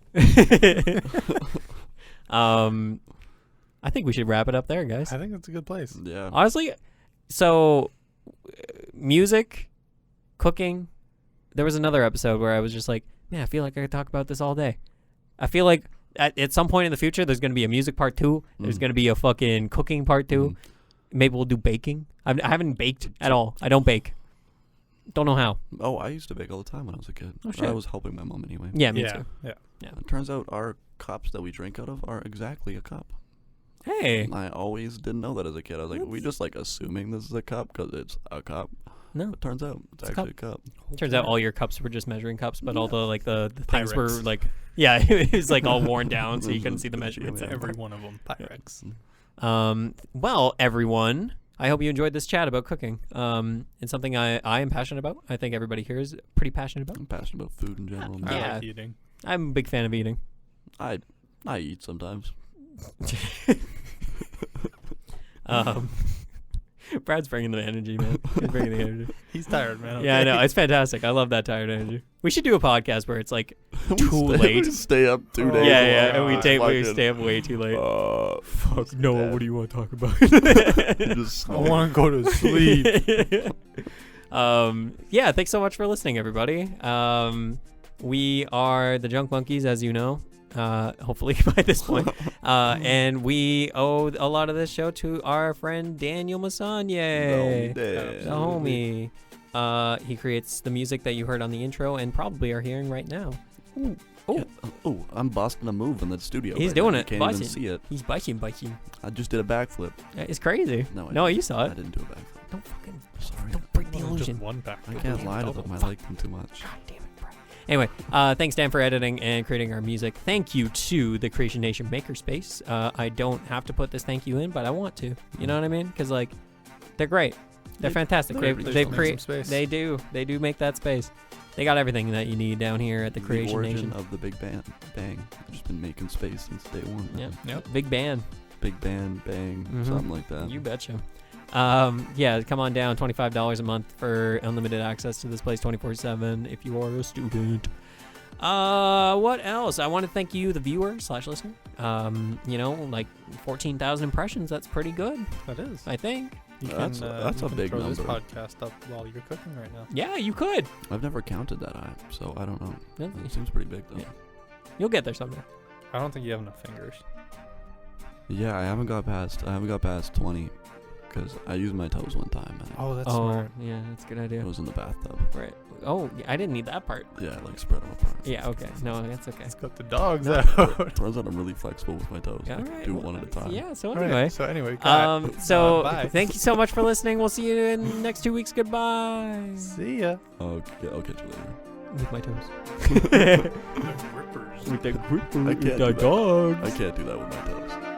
I I think we should wrap it up there, guys. I think that's a good place. Yeah. Honestly, so music, cooking. There was another episode where I was just like, man, I feel like I could talk about this all day. I feel like at some point in the future, there's going to be a music part 2. There's going to be a fucking cooking part 2. Maybe we'll do baking. I haven't baked at all. I don't bake. Don't know how. Oh, I used to bake all the time when I was a kid. Oh, shit. I was helping my mom anyway. Yeah, me Yeah, too. yeah. It turns out our cups that we drink out of are exactly a cup. Hey. I always didn't know that as a kid. I was like, we just like assuming this is a cup because it's a cup. No. It turns out it's actually a cup. Turns out all your cups were just measuring cups, but all the like the things were Pyrex. like, yeah, it was like all worn down, so you couldn't see the measurements. Yeah. Every one of them, Pyrex. Well, everyone, I hope you enjoyed this chat about cooking. It's something I am passionate about. I think everybody here is pretty passionate about. I'm passionate about food in general. Yeah. I like eating. I'm a big fan of eating. I eat sometimes. Brad's bringing the energy, man. He's bringing the energy. He's tired, man. Yeah, I okay? know. It's fantastic. I love that tired energy. We should do a podcast where it's like too late. We stay up 2 days. Yeah, yeah. And we Fucking, stay up way too late. Fuck Noah, what do you want to talk about? Just I want to go to sleep. Yeah, thanks so much for listening, everybody. We are the Junk Monkeys, as you know, hopefully by this point. And we owe a lot of this show to our friend Daniel Mosionier, the homie. He creates the music that you heard on the intro and probably are hearing right now. Ooh. Oh, Oh, I'm busting a move in the studio. He's right doing now. it. You can't even Busting. see it. he's biking. I just did a backflip. It's crazy. No, No, you saw I it. didn't do a backflip. Don't fucking, Sorry. don't break the Just illusion. one back. I can't lie to them. I like them too much. God damn it, bro. Anyway, thanks, Dan, for editing and creating our music. Thank you to the Creation Nation Makerspace. I don't have to put this thank you in, but I want to. You know what I mean? Because, like, they're great. They're fantastic. they're- They There's create. some space. They do. They do make that space. They got everything that you need down here at the Creation origin Nation. of the Big Bang. I've just been making space since day one. Yeah. Yep. Big band. Big Bang, bang, Mhm. something like that. You betcha. Yeah, come on down. $25 a month for unlimited access to this place 24/7 if you are a student. What else? I want to thank you, the viewer/listener. You know, like 14,000 impressions. That's pretty good, That is. I think. You That's can, a you can big throw this number. podcast up while you're cooking right now. Yeah, you could. I've never counted that high, so I don't know. Yeah, It seems pretty big though. Yeah. You'll get there someday. I don't think you have enough fingers. Yeah, I haven't got past 20 because I used my toes one time and Oh, that's Oh, smart. yeah, that's a good it idea. was in the bathtub. Right. Oh, I didn't need that part. Yeah, like spread them apart. Yeah, okay. No, that's okay. It's got the dogs out. Turns out I'm really flexible with my toes. I All can right. do well, one at a time. Yeah, so All right, anyway. So anyway, cut. So Bye. thank you so much for listening. We'll see you in the next 2 weeks. Goodbye. See ya. Okay, I'll catch you later. With my toes. Rippers. With the I can't do that. dogs. I can't do that with my toes.